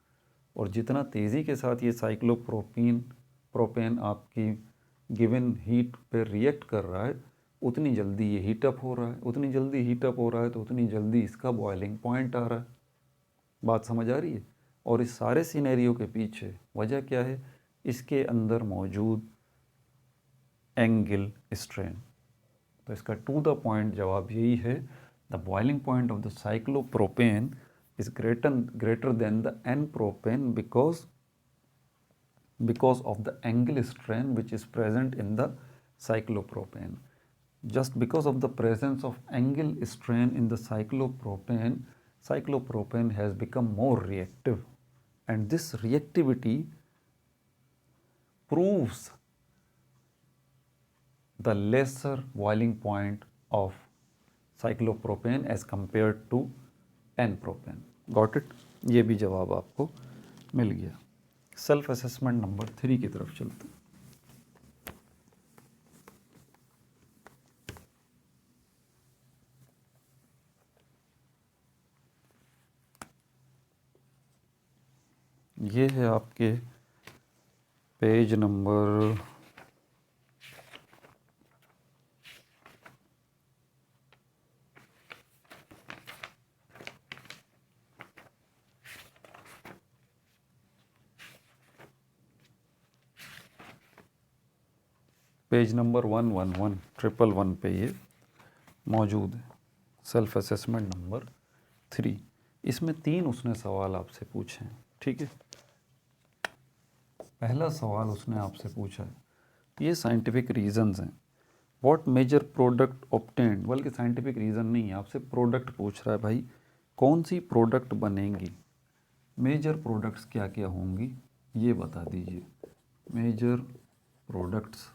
और जितना तेज़ी के साथ ये प्रोपेन आपकी गिवन हीट पे रिएक्ट कर रहा है, उतनी जल्दी ये हीटअप हो रहा है। उतनी जल्दी हीटअप हो रहा है तो उतनी जल्दी इसका बॉइलिंग पॉइंट आ रहा है। बात समझ आ रही है? और इस सारे सिनेरियो के पीछे वजह क्या है? इसके अंदर मौजूद एंगल स्ट्रेन। तो इसका टू द पॉइंट जवाब यही है, the boiling point of the cyclopropane is greater than the n-propane because of the angle strain which is present in the cyclopropane. Just because of the presence of angle strain in the cyclopropane has become more reactive, and this reactivity proves the lesser boiling point of cyclopropane as compared to n-propane. Got it? ये भी जवाब आपको मिल गया। सेल्फ असेसमेंट नंबर 3 की तरफ चलते हैं। ये है आपके पेज नंबर 111 पे ये मौजूद है, सेल्फ असेसमेंट नंबर 3। इसमें 3 उसने सवाल आपसे पूछे हैं, ठीक है। पहला सवाल उसने आपसे पूछा है, ये साइंटिफिक रीजंस हैं। व्हाट मेजर प्रोडक्ट ऑब्टेन्ड, बल्कि साइंटिफिक रीज़न नहीं है, आपसे प्रोडक्ट पूछ रहा है। भाई कौन सी प्रोडक्ट बनेंगी, मेजर प्रोडक्ट्स क्या क्या होंगी ये बता दीजिए। मेजर प्रोडक्ट्स,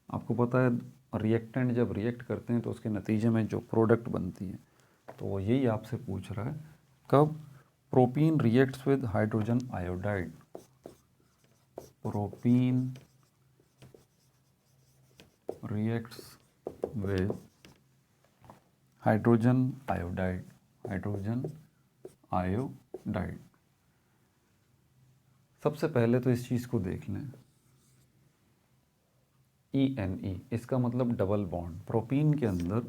आपको पता है रिएक्टेंट जब रिएक्ट करते हैं तो उसके नतीजे में जो प्रोडक्ट बनती है, तो वो यही आपसे पूछ रहा है। कब? Propene reacts with hydrogen iodide. Propene reacts with hydrogen iodide. Hydrogen iodide. सबसे पहले तो इस चीज़ को देख लें, ENE, इसका मतलब डबल बॉन्ड। प्रोपीन के अंदर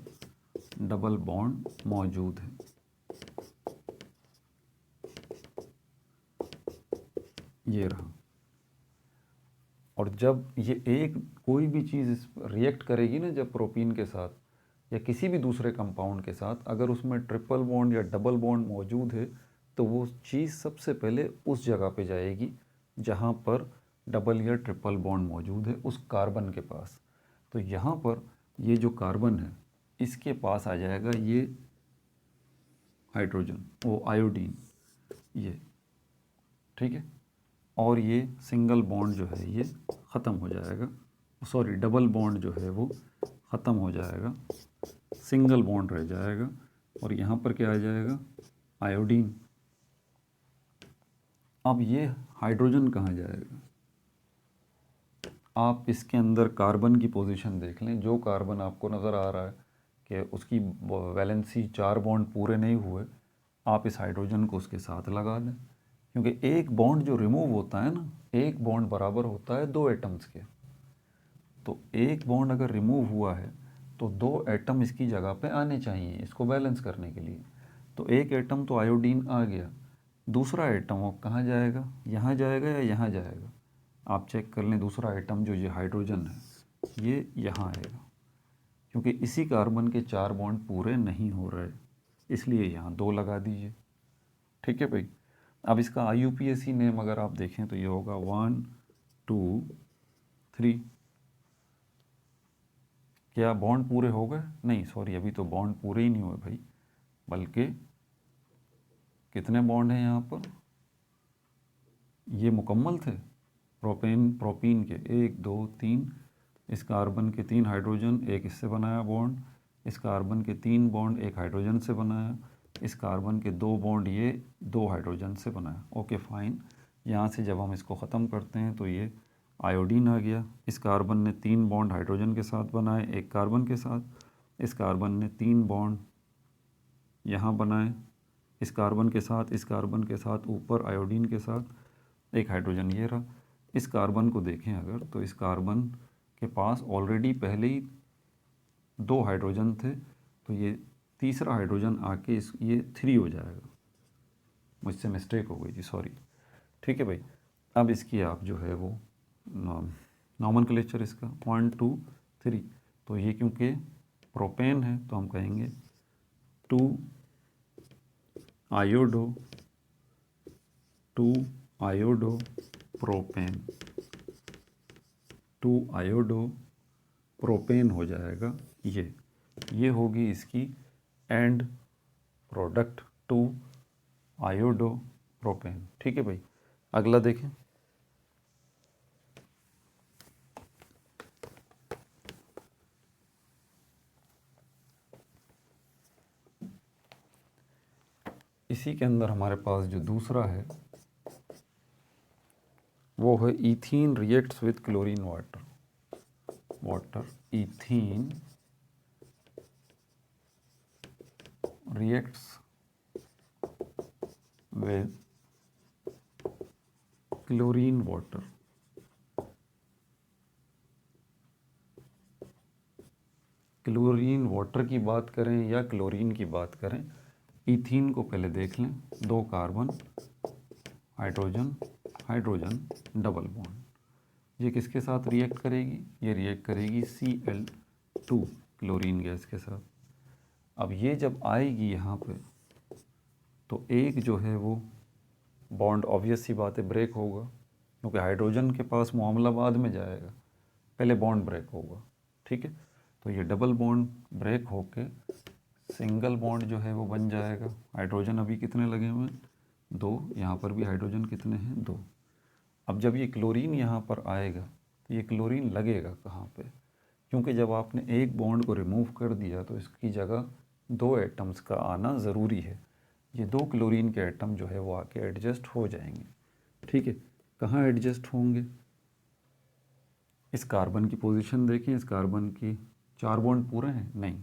डबल बॉन्ड मौजूद है। ये रहा। और जब ये एक कोई भी चीज़ रिएक्ट करेगी ना, जब प्रोपीन के साथ या किसी भी दूसरे कंपाउंड के साथ, अगर उसमें ट्रिपल बॉन्ड या डबल बॉन्ड मौजूद है तो वो चीज़ सबसे पहले उस जगह पे जाएगी जहाँ पर डबल या ट्रिपल बॉन्ड मौजूद है, उस कार्बन के पास। तो यहाँ पर ये जो कार्बन है इसके पास आ जाएगा ये हाइड्रोजन, वो आयोडीन, ये, ठीक है। और ये सिंगल बॉन्ड जो है ये ख़त्म हो जाएगा, सॉरी डबल बॉन्ड जो है वो ख़त्म हो जाएगा, सिंगल बॉन्ड रह जाएगा। और यहाँ पर क्या आ जाएगा? आयोडीन। अब ये हाइड्रोजन कहाँ जाएगा? आप इसके अंदर कार्बन की पोजीशन देख लें। जो कार्बन आपको नज़र आ रहा है कि उसकी वैलेंसी 4 बॉन्ड पूरे नहीं हुए, आप इस हाइड्रोजन को उसके साथ लगा दें। क्योंकि एक बॉन्ड जो रिमूव होता है ना, एक बॉन्ड बराबर होता है 2 एटम्स के। तो एक बॉन्ड अगर रिमूव हुआ है तो 2 एटम इसकी जगह पे आने चाहिए इसको बैलेंस करने के लिए। तो एक एटम तो आयोडीन आ गया, दूसरा एटम वो कहाँ जाएगा? यहाँ जाएगा या यहाँ जाएगा? आप चेक कर लें। दूसरा आइटम जो ये हाइड्रोजन है ये यहाँ आएगा, क्योंकि इसी कार्बन के 4 बॉन्ड पूरे नहीं हो रहे, इसलिए यहाँ 2 लगा दीजिए, ठीक है भाई। अब इसका IUPAC नेम अगर आप देखें तो ये होगा 1 2 3। क्या बॉन्ड पूरे हो गए? नहीं सॉरी, अभी तो बॉन्ड पूरे ही नहीं हुए भाई, बल्कि कितने बॉन्ड हैं यहाँ पर? ये मुकम्मल थे प्रोपीन के 1 2 3। इस कार्बन के 3 हाइड्रोजन, एक इससे बनाया बॉन्ड। इस कार्बन के 3 बॉन्ड एक हाइड्रोजन से बनाया। इस कार्बन के 2 बॉन्ड ये 2 हाइड्रोजन से बनाया। Okay fine. यहाँ से जब हम इसको ख़त्म करते हैं तो ये आयोडीन आ गया। इस कार्बन ने 3 बॉन्ड हाइड्रोजन के साथ बनाए, एक कार्बन के साथ। इस कार्बन ने 3 बॉन्ड यहाँ बनाए, इस कार्बन के साथ, इस कार्बन के साथ, ऊपर आयोडीन के साथ एक हाइड्रोजन ये रहा। इस कार्बन को देखें अगर तो इस कार्बन के पास ऑलरेडी पहले ही 2 हाइड्रोजन थे, तो ये तीसरा हाइड्रोजन आके ये 3 हो जाएगा। मुझसे मिस्टेक हो गई थी, सॉरी। ठीक है भाई। अब इसकी आप जो है वो नॉमेनक्लेचर इसका 1 2 3। तो ये क्योंकि प्रोपेन है तो हम कहेंगे 2 आयोडो प्रोपेन। 2 आयोडो प्रोपेन हो जाएगा। ये होगी इसकी एंड प्रोडक्ट 2 आयोडो प्रोपेन। ठीक है भाई। अगला देखें। इसी के अंदर हमारे पास जो दूसरा है वो है ethene reacts with chlorine water. Ethene reacts with chlorine water। Chlorine water की बात करें या क्लोरीन की बात करें, इथीन को पहले देख लें। 2 कार्बन, हाइड्रोजन डबल बॉन्ड। ये किसके साथ रिएक्ट करेगी? ये रिएक्ट करेगी Cl2 क्लोरीन गैस के साथ। अब ये जब आएगी यहाँ पे तो एक जो है वो बॉन्ड ऑब्वियस सी बात है ब्रेक होगा, क्योंकि हाइड्रोजन के पास मामला बाद में जाएगा, पहले बॉन्ड ब्रेक होगा। ठीक है। तो ये डबल बॉन्ड ब्रेक होके सिंगल बॉन्ड जो है वो बन जाएगा। हाइड्रोजन अभी कितने लगे हुए हैं? 2। यहाँ पर भी हाइड्रोजन कितने हैं? 2। अब जब ये क्लोरीन यहाँ पर आएगा तो ये क्लोरीन लगेगा कहाँ पे? क्योंकि जब आपने एक बॉन्ड को रिमूव कर दिया तो इसकी जगह 2 एटम्स का आना ज़रूरी है। ये 2 क्लोरीन के एटम जो है वो आके एडजस्ट हो जाएंगे। ठीक है। कहाँ एडजस्ट होंगे? इस कार्बन की पोजीशन देखें। इस कार्बन की 4 बॉन्ड पूरे हैं? नहीं,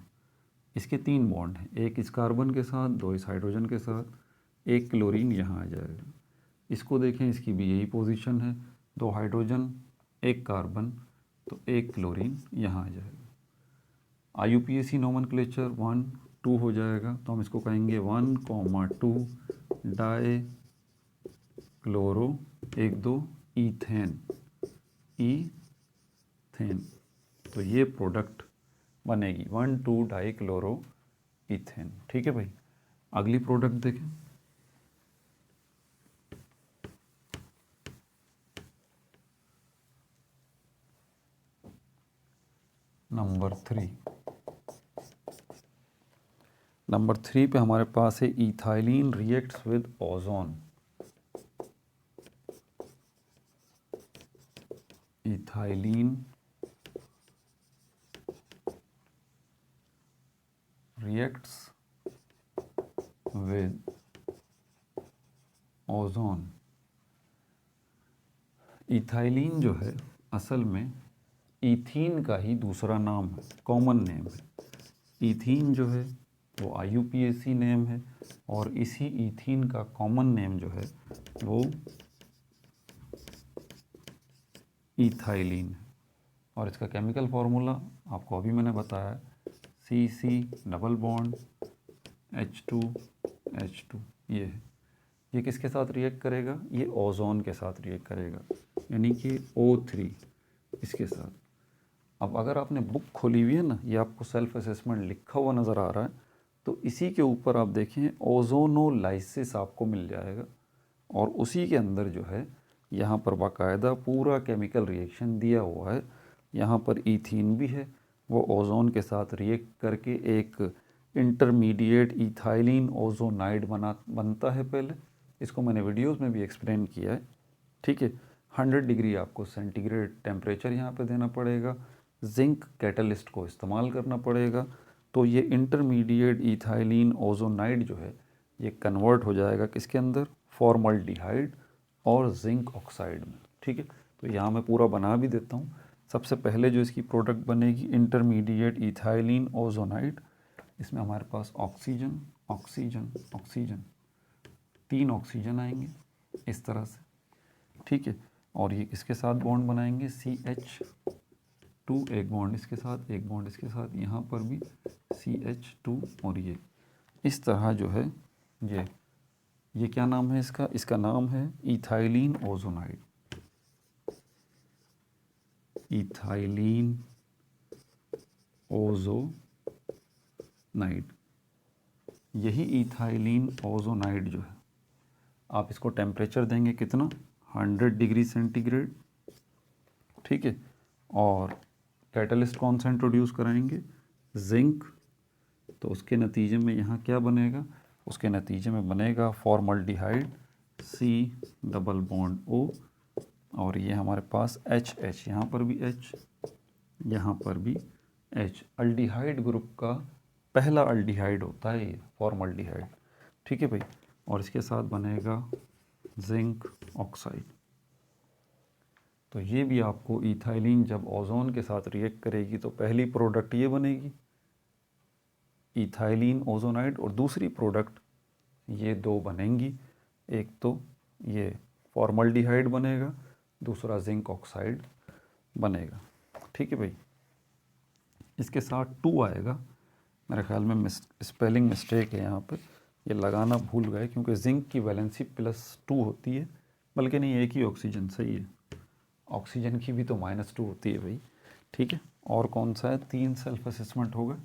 इसके 3 बॉन्ड हैं। एक इस कार्बन के साथ, 2 इस हाइड्रोजन के साथ, एक क्लोरीन यहाँ आ जाएगा। इसको देखें, इसकी भी यही पोजीशन है। 2 हाइड्रोजन, एक कार्बन, तो एक क्लोरीन यहाँ आ जाएगा। IUPAC नोमेनक्लेचर 1 2 हो जाएगा, तो हम इसको कहेंगे 1,2 डाई क्लोरो 1 2 ईथेन। तो ये प्रोडक्ट बनेगी 1 2 डाई क्लोरो ईथेन। ठीक है भाई। अगली प्रोडक्ट देखें। नंबर 3 पे हमारे पास है ethylene reacts with ozone. Ethylene reacts with ozone. Ethylene जो है असल में ईथीन का ही दूसरा नाम है, कॉमन नेम है। ईथीन जो है वो IUPAC नेम है, और इसी ईथीन का कॉमन नेम जो है वो इथाइलिन है। और इसका केमिकल फार्मूला आपको अभी मैंने बताया, CC डबल बॉन्ड H2 ये है। ये किसके साथ रिएक्ट करेगा? ये ओजोन के साथ रिएक्ट करेगा, यानी कि O3 इसके साथ। अब अगर आपने बुक खोली हुई है ना, ये आपको सेल्फ असेसमेंट लिखा हुआ नज़र आ रहा है, तो इसी के ऊपर आप देखें ओजोनोलाइसिस आपको मिल जाएगा। और उसी के अंदर जो है यहाँ पर बाकायदा पूरा केमिकल रिएक्शन दिया हुआ है। यहाँ पर ईथीन भी है, वो ओजोन के साथ रिएक्ट करके एक इंटरमीडिएट इथाइलिन ओजोनाइड बनता है। पहले इसको मैंने वीडियोस में भी एक्सप्लेन किया है, ठीक है। 100 डिग्री आपको सेंटीग्रेड टेम्परेचर यहाँ पे देना पड़ेगा, जिंक कैटलिस्ट को इस्तेमाल करना पड़ेगा। तो ये इंटरमीडिएट इथाइलिन ओजोनाइड जो है ये कन्वर्ट हो जाएगा किसके अंदर, फॉर्मल्डिहाइड और जिंक ऑक्साइड में, ठीक है। तो यहाँ मैं पूरा बना भी देता हूँ। सबसे पहले जो इसकी प्रोडक्ट बनेगी इंटरमीडिएट इथाइलिन ओजोनाइड, इसमें हमारे पास ऑक्सीजन ऑक्सीजन ऑक्सीजन 3 ऑक्सीजन आएंगे इस तरह से, ठीक है। और ये किसके साथ बॉन्ड बनाएंगे, CH2, एक बॉन्ड इसके साथ, एक बॉन्ड इसके साथ, यहाँ पर भी CH2, और ये इस तरह जो है ये क्या नाम है इसका, इसका नाम है इथाइलिन ओजोनाइड, इथाइलिन ओजोनाइड। यही इथाइलिन ओजोनाइड जो है आप इसको टेम्परेचर देंगे कितना, 100 डिग्री सेंटीग्रेड, ठीक है। और कैटलिस्ट कौन सा इंट्रोड्यूस कराएंगे, जिंक। तो उसके नतीजे में यहाँ क्या बनेगा, उसके नतीजे में बनेगा formaldehyde, C double bond O, और ये हमारे पास H, यहाँ पर भी H, यहाँ पर भी H। अल्डिहाइड ग्रुप का पहला अल्डिहाइड होता है ये फॉर्मल्डिहाइड, ठीक है भाई। और इसके साथ बनेगा जिंक ऑक्साइड। तो ये भी आपको इथाइलिन जब ओजोन के साथ रिएक्ट करेगी तो पहली प्रोडक्ट ये बनेगी इथाइलिन ओजोनाइड, और दूसरी प्रोडक्ट ये दो बनेंगी, एक तो ये फॉर्मल्डिहाइड बनेगा, दूसरा जिंक ऑक्साइड बनेगा, ठीक है भाई। इसके साथ 2 आएगा, मेरे ख्याल में स्पेलिंग मिस्टेक है यहाँ पे, ये लगाना भूल गए क्योंकि जिंक की वैलेंसी +2 होती है, बल्कि नहीं एक ही ऑक्सीजन, सही है, ऑक्सीजन की भी तो -2 होती है भाई, ठीक है। और कौन सा है, 3 सेल्फ असेसमेंट हो गए,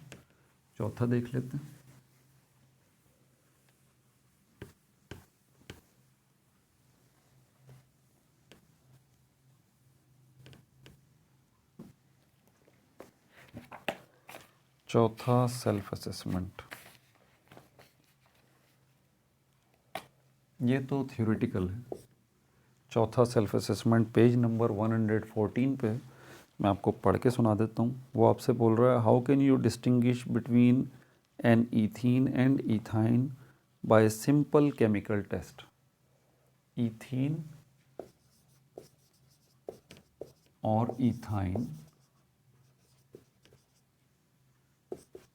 चौथा देख लेते हैं। चौथा सेल्फ असेसमेंट, ये तो थ्योरेटिकल है। चौथा सेल्फ असेसमेंट पेज नंबर 114 पे मैं आपको पढ़ के सुना देता हूँ। वो आपसे बोल रहा है, how can you distinguish between an ethene and ethyne by simple chemical test. Ethene और ईथाइन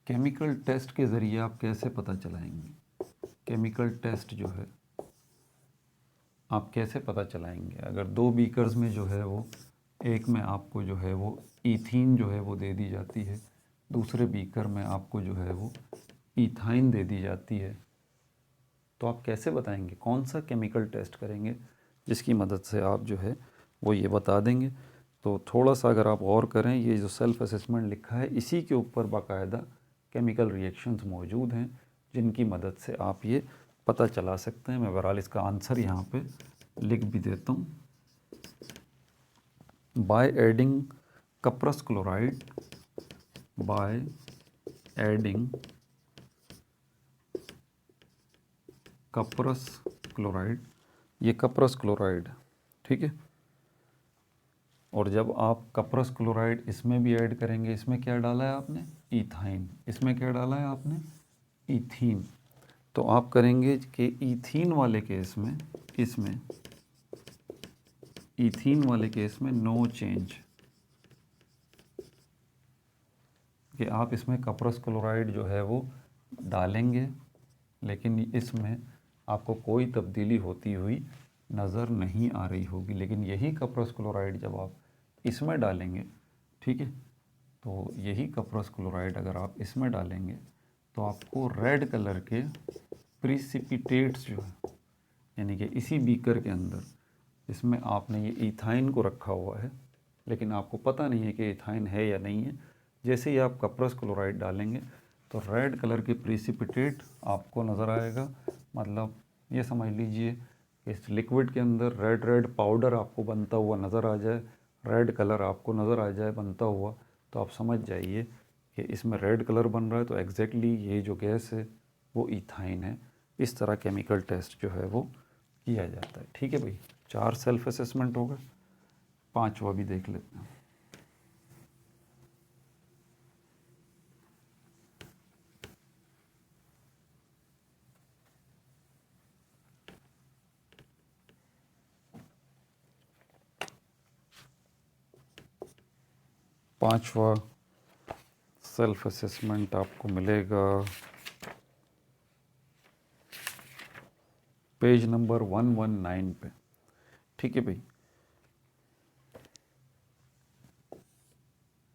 केमिकल टेस्ट के ज़रिए आप कैसे पता चलाएंगे, केमिकल टेस्ट जो है आप कैसे पता चलाएंगे। अगर 2 बीकर्स में जो है वो एक में आपको जो है वो ईथीन जो है वो दे दी जाती है, दूसरे बीकर में आपको जो है वो ईथाइन दे दी जाती है, तो आप कैसे बताएंगे, कौन सा केमिकल टेस्ट करेंगे जिसकी मदद से आप जो है वो ये बता देंगे। तो थोड़ा सा अगर आप गौर करें, ये जो सेल्फ असेसमेंट लिखा है इसी के ऊपर बाकायदा केमिकल रिएक्शंस मौजूद हैं जिनकी मदद से आप ये पता चला सकते हैं। मैं बहरहाल इसका आंसर यहाँ पे लिख भी देता हूँ। By adding cuprous chloride, by adding cuprous chloride, ये कपरस क्लोराइड, ठीक है। और जब आप कपरस क्लोराइड इसमें भी ऐड करेंगे, इसमें क्या डाला है आपने, ईथाइन, इसमें क्या डाला है आपने, ईथीन। तो आप करेंगे कि ईथीन वाले केस में, इसमें ईथीन वाले केस में नो चेंज, कि आप इसमें कपरस क्लोराइड जो है वो डालेंगे लेकिन इसमें आपको कोई तब्दीली होती हुई नज़र नहीं आ रही होगी। लेकिन यही कपरस क्लोराइड जब आप इसमें डालेंगे, ठीक है, तो यही कपरस क्लोराइड अगर आप इसमें डालेंगे तो आपको रेड कलर के प्रिसिपिटेट्स जो है, यानी कि इसी बीकर के अंदर इसमें आपने ये ईथाइन को रखा हुआ है लेकिन आपको पता नहीं है कि ईथाइन है या नहीं है। जैसे ही आप कपरस क्लोराइड डालेंगे तो रेड कलर के प्रिसिपिटेट आपको नज़र आएगा। मतलब ये समझ लीजिए कि इस लिक्विड के अंदर रेड रेड पाउडर आपको बनता हुआ नज़र आ जाए, रेड कलर आपको नज़र आ जाए बनता हुआ, तो आप समझ जाइए कि इसमें रेड कलर बन रहा है, तो एग्जैक्टली ये जो गैस है वो इथाइन है। इस तरह केमिकल टेस्ट जो है वो किया जाता है। ठीक है भाई, 4 सेल्फ असेसमेंट होगा, 5वां भी देख लेते हैं। पांचवा सेल्फ असेसमेंट आपको मिलेगा पेज नंबर 119 पे। ठीक है भाई,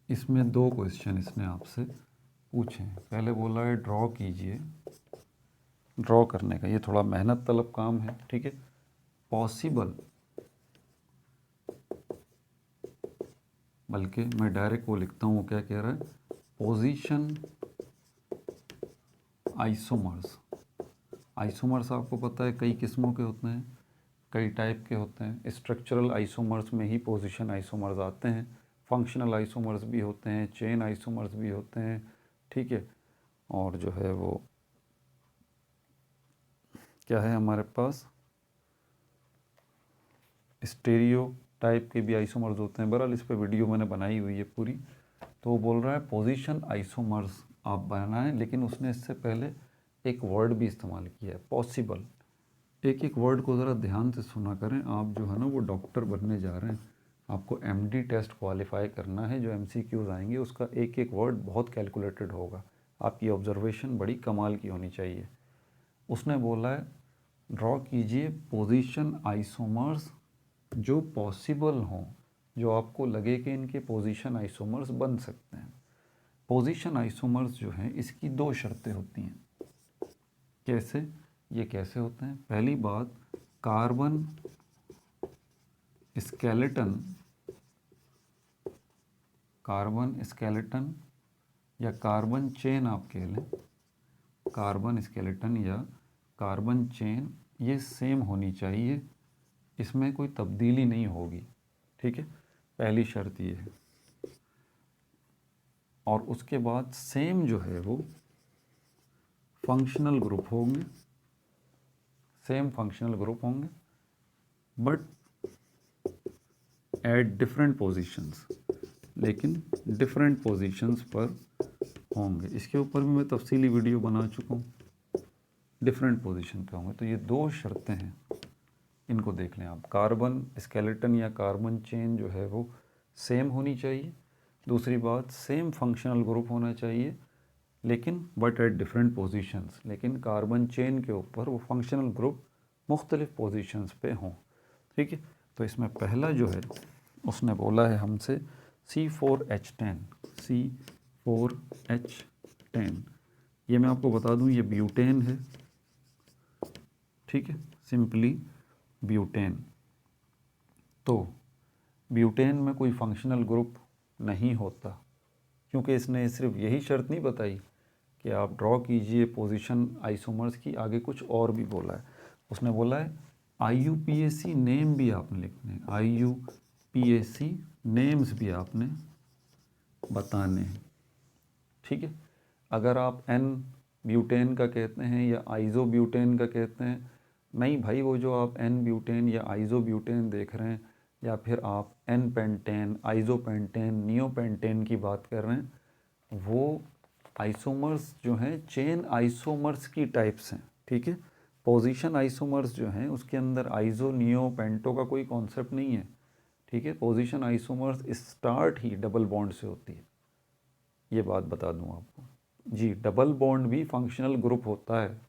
इसमें 2 क्वेश्चन इसने आपसे पूछे हैं। पहले बोला है ड्रॉ कीजिए, ड्रॉ करने का ये थोड़ा मेहनत तलब काम है। ठीक है, पॉसिबल, बल्कि मैं डायरेक्ट वो लिखता हूँ, क्या कह रहा है, पोजीशन आइसोमर्स। आइसोमर्स आपको पता है कई किस्मों के होते हैं, कई टाइप के होते हैं। स्ट्रक्चरल आइसोमर्स में ही पोजीशन आइसोमर्स आते हैं, फंक्शनल आइसोमर्स भी होते हैं, चेन आइसोमर्स भी होते हैं। ठीक है, और जो है वो क्या है हमारे पास, स्टेरियो टाइप के भी आइसोमर्स होते हैं। बहरहाल इस पर वीडियो मैंने बनाई हुई है पूरी। तो वो बोल रहा है पोजीशन आइसोमर्स आप बनाएं, लेकिन उसने इससे पहले एक वर्ड भी इस्तेमाल किया है, पॉसिबल। एक एक वर्ड को ज़रा ध्यान से सुना करें। आप जो है ना वो डॉक्टर बनने जा रहे हैं, आपको एमडी टेस्ट क्वालिफाई करना है। जो एमसीक्यूज आएंगे उसका एक एक वर्ड बहुत कैलकुलेटेड होगा। आपकी ऑब्जर्वेशन बड़ी कमाल की होनी चाहिए। उसने बोला है ड्रॉ कीजिए पोजीशन आइसोमर्स जो पॉसिबल हों, जो आपको लगे कि इनके पोजीशन आइसोमर्स बन सकते हैं। पोजीशन आइसोमर्स जो हैं इसकी 2 शर्तें होती हैं। कैसे, ये कैसे होते हैं? पहली बात, कार्बन स्केलेटन, कार्बन स्केलेटन या कार्बन चेन आप कह लें, कार्बन स्केलेटन या कार्बन चेन ये सेम होनी चाहिए, इसमें कोई तब्दीली नहीं होगी। ठीक है, पहली शर्त ये है। और उसके बाद सेम जो है वो फंक्शनल ग्रुप होंगे, सेम फंक्शनल ग्रुप होंगे, बट एट डिफरेंट पोजीशंस, लेकिन डिफरेंट पोजीशंस पर होंगे। इसके ऊपर भी मैं तफसीली वीडियो बना चुका हूँ, डिफरेंट पोजीशन पे होंगे। तो ये 2 शर्तें हैं, इनको देख लें आप। कार्बन स्केलेटन या कार्बन चेन जो है वो सेम होनी चाहिए। दूसरी बात, सेम फंक्शनल ग्रुप होना चाहिए, लेकिन बट एट डिफरेंट पोजीशंस, लेकिन कार्बन चेन के ऊपर वो फंक्शनल ग्रुप मुख्तलिफ पोजीशंस पे हों। ठीक है, तो इसमें पहला जो है उसने बोला है हमसे C4H10, C4H10। ये मैं आपको बता दूं ये ब्यूटेन है। ठीक है, सिंपली ब्यूटेन। तो ब्यूटेन में कोई फंक्शनल ग्रुप नहीं होता, क्योंकि इसने सिर्फ यही शर्त नहीं बताई कि आप ड्रॉ कीजिए पोजीशन आइसोमर्स की, आगे कुछ और भी बोला है। उसने बोला है IUPAC नेम भी आपने लिखने हैं, IUPAC नेम्स भी आपने बताने हैं। ठीक है, अगर आप N ब्यूटेन का कहते हैं या आइजो ब्यूटेन का कहते हैं, नहीं भाई, वो जो आप N ब्यूटेन या आइजो ब्यूटेन देख रहे हैं, या फिर आप N पेंटेन, आइजो पेंटेन, नियो पेंटेन की बात कर रहे हैं, वो आइसोमर्स जो हैं चेन आइसोमर्स की टाइप्स हैं। ठीक है, पोजीशन आइसोमर्स जो हैं उसके अंदर आइजो, नियो, पेंटो का कोई कॉन्सेप्ट नहीं है। ठीक है, पोजीशन आइसोमर्स स्टार्ट ही डबल बॉन्ड से होती है, ये बात बता दूं आपको जी। डबल बॉन्ड भी फंक्शनल ग्रुप होता है,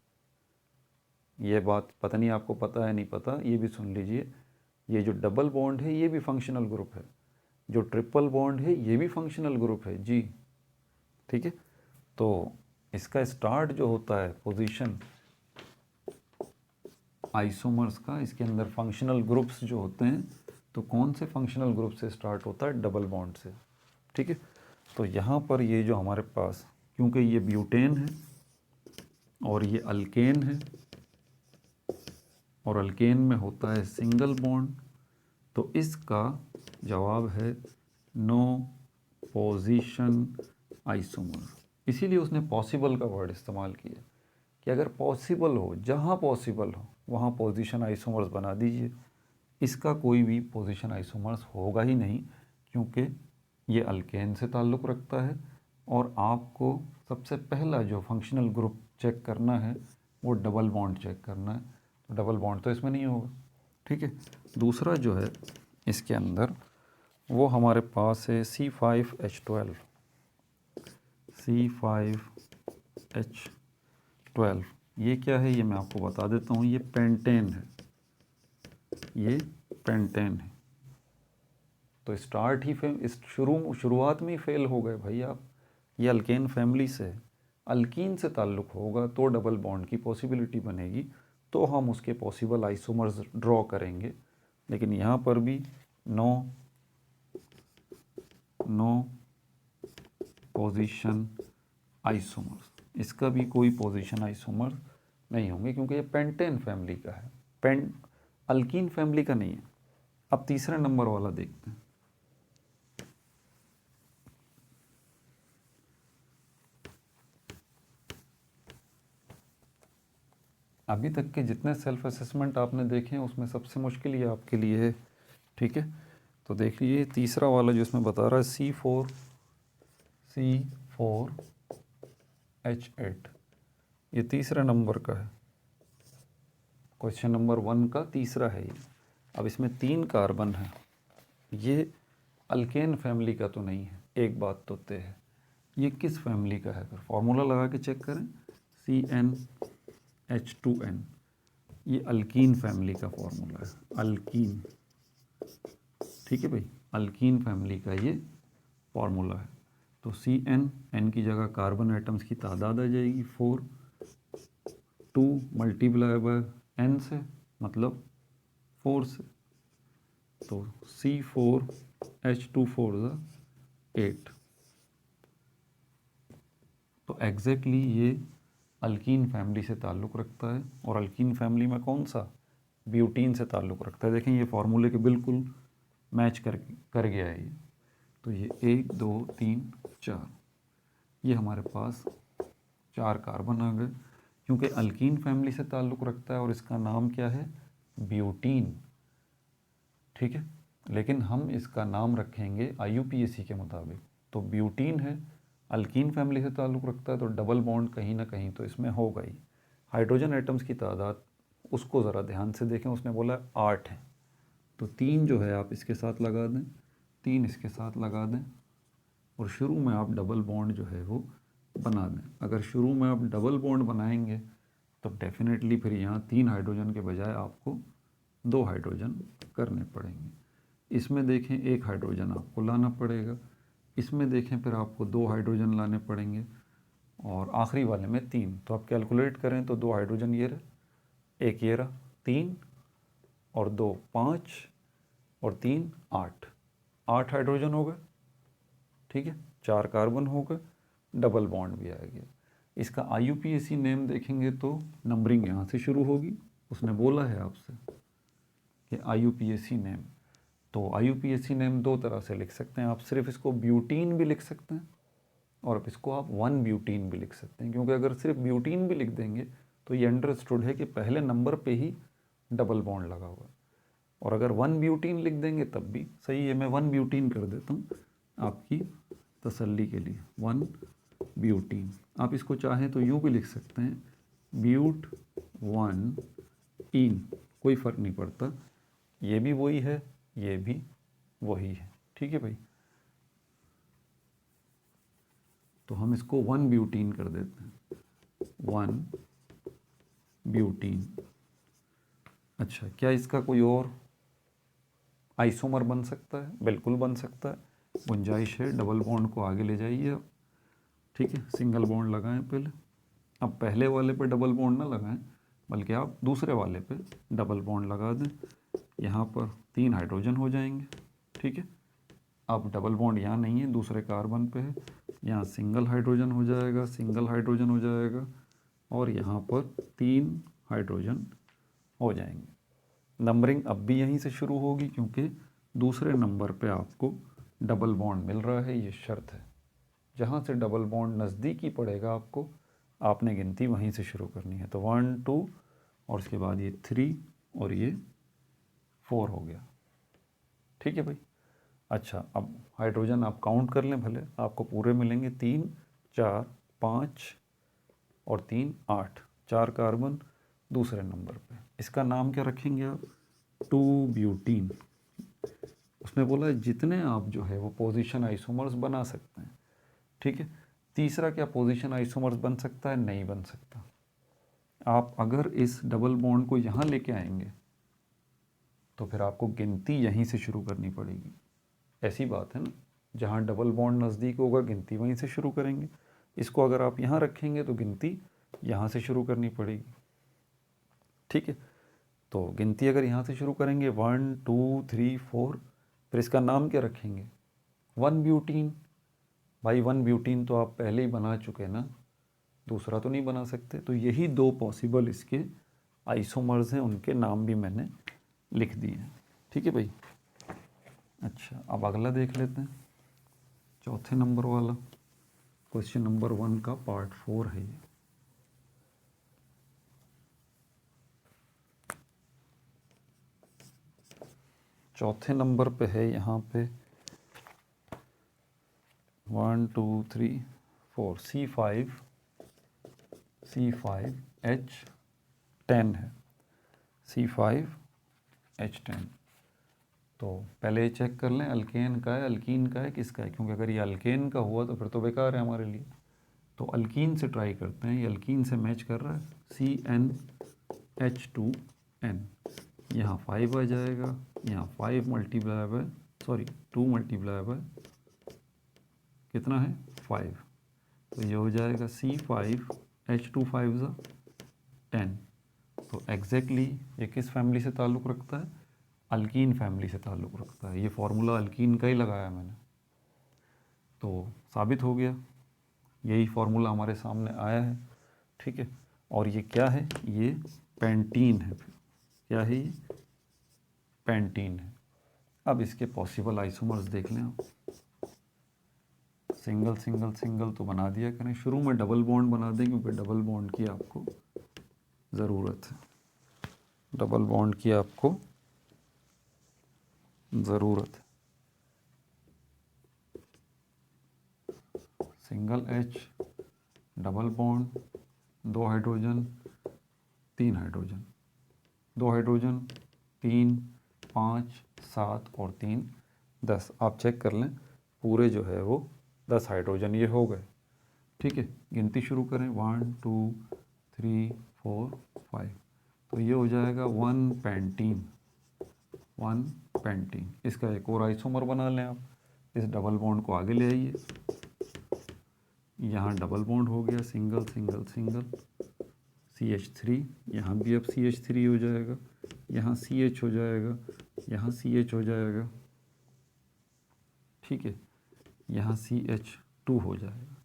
ये बात पता नहीं आपको पता है नहीं पता, ये भी सुन लीजिए। ये जो डबल बॉन्ड है ये भी फंक्शनल ग्रुप है, जो ट्रिपल बॉन्ड है ये भी फंक्शनल ग्रुप है जी। ठीक है, तो इसका स्टार्ट जो होता है पोजीशन आइसोमर्स का, इसके अंदर फंक्शनल ग्रुप्स जो होते हैं, तो कौन से फंक्शनल ग्रुप से स्टार्ट होता है? डबल बॉन्ड से। ठीक है, तो यहाँ पर ये जो हमारे पास, क्योंकि ये ब्यूटेन है और ये अल्केन है, और अल्केन में होता है सिंगल बॉन्ड। तो इसका जवाब है नो पोजीशन आइसोमर। इसीलिए उसने पॉसिबल का वर्ड इस्तेमाल किया कि अगर पॉसिबल हो, जहाँ पॉसिबल हो वहाँ पोजीशन आइसोमर्स बना दीजिए। इसका कोई भी पोजीशन आइसोमर्स होगा ही नहीं, क्योंकि ये अल्केन से ताल्लुक़ रखता है और आपको सबसे पहला जो फंक्शनल ग्रुप चेक करना है वो डबल बॉन्ड चेक करना है। तो डबल बॉन्ड तो इसमें नहीं होगा, ठीक है। दूसरा जो है इसके अंदर वो हमारे पास है C5H12। C5H12 ये क्या है, ये मैं आपको बता देता हूँ। ये पेंटेन है, ये पेंटेन है। तो स्टार्ट ही इस शुरुआत में ही फेल हो गए भाई आप। ये अल्केन फैमिली से है, अल्कीन से ताल्लुक़ होगा तो डबल बॉन्ड की पॉसिबिलिटी बनेगी, तो हम उसके पॉसिबल आइसोमर्स ड्रॉ करेंगे। लेकिन यहाँ पर भी नो पोजीशन आइसोमर्स, इसका भी कोई पोजीशन आइसोमर नहीं होंगे, क्योंकि ये पेंटेन फैमिली का है, अल्कीन फैमिली का नहीं है। अब तीसरे नंबर वाला देखते हैं। अभी तक के जितने सेल्फ असेसमेंट आपने देखे हैं उसमें सबसे मुश्किल ये आपके लिए है, ठीक है। तो देख लीजिए तीसरा वाला जो इसमें बता रहा है C4H8, ये तीसरा नंबर का है, क्वेश्चन नंबर 1 का तीसरा है ये। अब इसमें 3 कार्बन है, ये अल्केन फैमिली का तो नहीं है। एक बात तो तय है, ये किस फैमिली का है? अगर फॉर्मूला लगा के चेक करें, CnH2n, ये अल्कीन फैमिली का फॉर्मूला है, अल्कीन, ठीक है भाई, अल्कीन फैमिली का ये फॉर्मूला है। तो Cn, n की जगह कार्बन एटम्स की तादाद आ जाएगी 4, 2 मल्टीप्लाई बाय n से मतलब 4 से, तो C4H24 8। तो एग्जैक्टली ये अल्कीन फैमिली से ताल्लुक़ रखता है। और अल्कीन फैमिली में कौन सा? ब्यूटीन से ताल्लुक़ रखता है। देखें ये फार्मूले के बिल्कुल मैच कर गया है ये। तो ये 1 2 3 4, ये हमारे पास 4 कार्बन आ गए, क्योंकि अल्कीन फैमिली से ताल्लुक़ रखता है और इसका नाम क्या है? ब्यूटीन, ठीक है। लेकिन हम इसका नाम रखेंगे IUPAC के मुताबिक। तो ब्यूटीन है, अल्कीन फैमिली से ताल्लुक़ रखता है, तो डबल बॉन्ड कहीं ना कहीं तो इसमें होगा ही। हाइड्रोजन एटम्स की तादाद उसको ज़रा ध्यान से देखें, उसने बोला 8 है, तो 3 जो है आप इसके साथ लगा दें, 3 इसके साथ लगा दें, और शुरू में आप डबल बॉन्ड जो है वो बना दें। अगर शुरू में आप डबल बॉन्ड बनाएंगे तो डेफिनेटली फिर यहाँ 3 हाइड्रोजन के बजाय आपको 2 हाइड्रोजन करने पड़ेंगे। इसमें देखें 1 हाइड्रोजन आपको लाना पड़ेगा, इसमें देखें फिर आपको 2 हाइड्रोजन लाने पड़ेंगे, और आखिरी वाले में 3। तो आप कैलकुलेट करें तो 2 हाइड्रोजन ये रहा, 1 ये रहा, 3 और 2 5 और 3 8, 8 हाइड्रोजन हो गए, ठीक है। 4 कार्बन हो गए, डबल बॉन्ड भी आ गया। इसका IUPAC नेम देखेंगे तो नंबरिंग यहाँ से शुरू होगी, उसने बोला है आपसे कि IUPAC नेम। तो IUPAC नेम 2 तरह से लिख सकते हैं आप, सिर्फ इसको ब्यूटीन भी लिख सकते हैं और इसको आप 1 ब्यूटीन भी लिख सकते हैं, क्योंकि अगर सिर्फ ब्यूटीन भी लिख देंगे तो ये अंडरस्टूड है कि पहले नंबर पे ही डबल बॉन्ड लगा हुआ है। और अगर 1 ब्यूटीन लिख देंगे तब भी सही है। मैं 1 ब्यूटीन कर देता हूँ आपकी तसल्ली के लिए, 1 ब्यूटीन। आप इसको चाहें तो यूँ भी लिख सकते हैं, ब्यूट 1 इन, कोई फ़र्क नहीं पड़ता, ये भी वही है, ये भी वही है, ठीक है भाई। तो हम इसको 1 ब्यूटीन कर देते हैं, 1 ब्यूटीन। अच्छा, क्या इसका कोई और आइसोमर बन सकता है? बिल्कुल बन सकता है, गुंजाइश है। डबल बॉन्ड को आगे ले जाइए आप, ठीक है। सिंगल बॉन्ड लगाएं पहले, अब पहले वाले पे डबल बॉन्ड ना लगाएं, बल्कि आप दूसरे वाले पे डबल बॉन्ड लगा दें। यहाँ पर 3 हाइड्रोजन हो जाएंगे, ठीक है। अब डबल बॉन्ड यहाँ नहीं है, दूसरे कार्बन पे है, यहाँ सिंगल हाइड्रोजन हो जाएगा, सिंगल हाइड्रोजन हो जाएगा, और यहाँ पर 3 हाइड्रोजन हो जाएंगे। नंबरिंग अब भी यहीं से शुरू होगी क्योंकि दूसरे नंबर पे आपको डबल बॉन्ड मिल रहा है, ये शर्त है। जहाँ से डबल बॉन्ड नज़दीकी पड़ेगा आपको, आपने गिनती वहीं से शुरू करनी है। तो 1 2 और उसके बाद ये 3 और ये 4 हो गया। ठीक है भाई। अच्छा, अब हाइड्रोजन आप काउंट कर लें, भले आपको पूरे मिलेंगे 3 4 5 और 3 8, 4 कार्बन दूसरे नंबर पे। इसका नाम क्या रखेंगे आप? 2 ब्यूटीन। उसने बोला जितने आप जो है वो पोजीशन आइसोमर्स बना सकते हैं। ठीक है। तीसरा क्या पोजीशन आइसोमर्स बन सकता है? नहीं बन सकता। आप अगर इस डबल बॉन्ड को यहाँ लेके आएंगे तो फिर आपको गिनती यहीं से शुरू करनी पड़ेगी। ऐसी बात है ना, जहाँ डबल बॉन्ड नज़दीक होगा गिनती वहीं से शुरू करेंगे। इसको अगर आप यहाँ रखेंगे तो गिनती यहाँ से शुरू करनी पड़ेगी। ठीक है। तो गिनती अगर यहाँ से शुरू करेंगे 1 2 3 4, फिर इसका नाम क्या रखेंगे? 1 ब्यूटीन। भाई 1 ब्यूटीन तो आप पहले ही बना चुके ना, दूसरा तो नहीं बना सकते। तो यही 2 पॉसिबल इसके आइसोमर्स हैं, उनके नाम भी मैंने लिख दिए हैं। ठीक है भाई। अच्छा, अब अगला देख लेते हैं, चौथे नंबर वाला। क्वेश्चन नंबर 1 का पार्ट 4 है ये। चौथे नंबर पे है यहाँ पे 1 2 3 4 C5H10 है। C5H10। तो पहले ये चेक कर लें अल्केन का है, अल्कीन का है, किसका है, क्योंकि अगर ये अल्केन का हुआ तो फिर तो बेकार है हमारे लिए। तो अल्कीन से ट्राई करते हैं, ये अल्कीन से मैच कर रहा है। CnH2n, यहाँ 5 आ जाएगा, यहाँ 5 मल्टीप्लाई बाय 2 मल्टीप्लाई बाय कितना है 5, तो ये हो जाएगा C5H2 5 10। तो एग्जैक्टली ये किस फैमिली से ताल्लुक़ रखता है? अल्कीन फैमिली से ताल्लुक़ रखता है। ये फार्मूला अल्कीन का ही लगाया मैंने, तो साबित हो गया, यही फार्मूला हमारे सामने आया है। ठीक है। और ये क्या है? ये पेंटीन है। फिर क्या है ये? पेंटीन है। अब इसके पॉसिबल आइसोमर्स देख लें आप। सिंगल सिंगल सिंगल तो बना दिया करें, शुरू में डबल बॉन्ड बना दें क्योंकि डबल बॉन्ड की आपको ज़रूरत है। डबल बॉन्ड की आपको ज़रूरत है। Single H, double bond, 2 hydrogen 3 hydrogen, 2 hydrogen 3 5 7 और 3 10। आप चेक कर लें, पूरे जो है वो 10 हाइड्रोजन ये हो गए। ठीक है। गिनती शुरू करें 1 2 3 4 5, तो ये हो जाएगा 1 पेंटीन। 1 पेंटीन। इसका एक और आइसोमर बना लें आप। इस डबल बॉन्ड को आगे ले आइए, यहाँ डबल बॉन्ड हो गया, सिंगल सिंगल सिंगल CH3, यहाँ भी अब CH3 हो जाएगा, यहाँ CH हो जाएगा, यहाँ CH हो जाएगा। ठीक है। यहाँ CH2 हो जाएगा।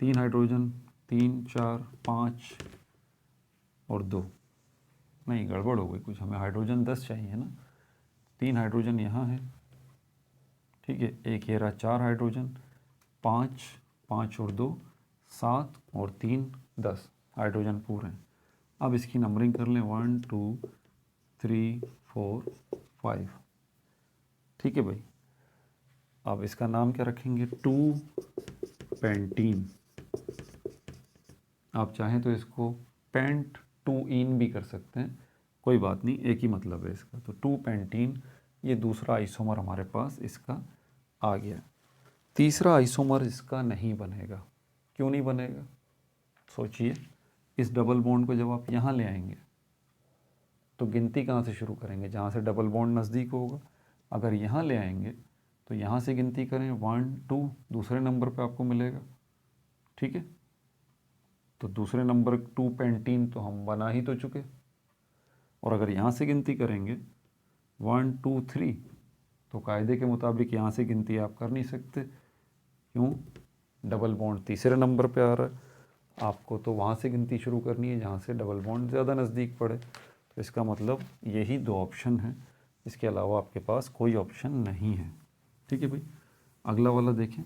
3 हाइड्रोजन 3 4 5 और 2, नहीं गड़बड़ हो गई कुछ, हमें हाइड्रोजन 10 चाहिए ना। 3 हाइड्रोजन यहाँ है। ठीक है। एक ये रहा 4 हाइड्रोजन, 5 5 और 2 7 और 3 10 हाइड्रोजन पूरे हैं। अब इसकी नंबरिंग कर लें 1 2 3 4 5। ठीक है भाई। अब इसका नाम क्या रखेंगे? 2 पेंटीन। आप चाहें तो इसको पेंट 2 इन भी कर सकते हैं, कोई बात नहीं, एक ही मतलब है इसका। तो 2 पेंटीन, ये दूसरा आइसोमर हमारे पास इसका आ गया। तीसरा आइसोमर इसका नहीं बनेगा। क्यों नहीं बनेगा? सोचिए, इस डबल बॉन्ड को जब आप यहाँ ले आएंगे तो गिनती कहाँ से शुरू करेंगे? जहाँ से डबल बॉन्ड नज़दीक होगा। अगर यहाँ ले आएंगे तो यहाँ से गिनती करें 1 2, दूसरे नंबर पे आपको मिलेगा। ठीक है। तो दूसरे नंबर 2 पेंटीन तो हम बना ही तो चुके, और अगर यहाँ से गिनती करेंगे 1 2 3, तो कायदे के मुताबिक यहाँ से गिनती आप कर नहीं सकते। क्यों? डबल बॉन्ड तीसरे नंबर पे आ रहा है, आपको तो वहाँ से गिनती शुरू करनी है जहाँ से डबल बॉन्ड ज़्यादा नज़दीक पड़े। तो इसका मतलब यही दो ऑप्शन हैं, इसके अलावा आपके पास कोई ऑप्शन नहीं है। ठीक है भाई, अगला वाला देखें।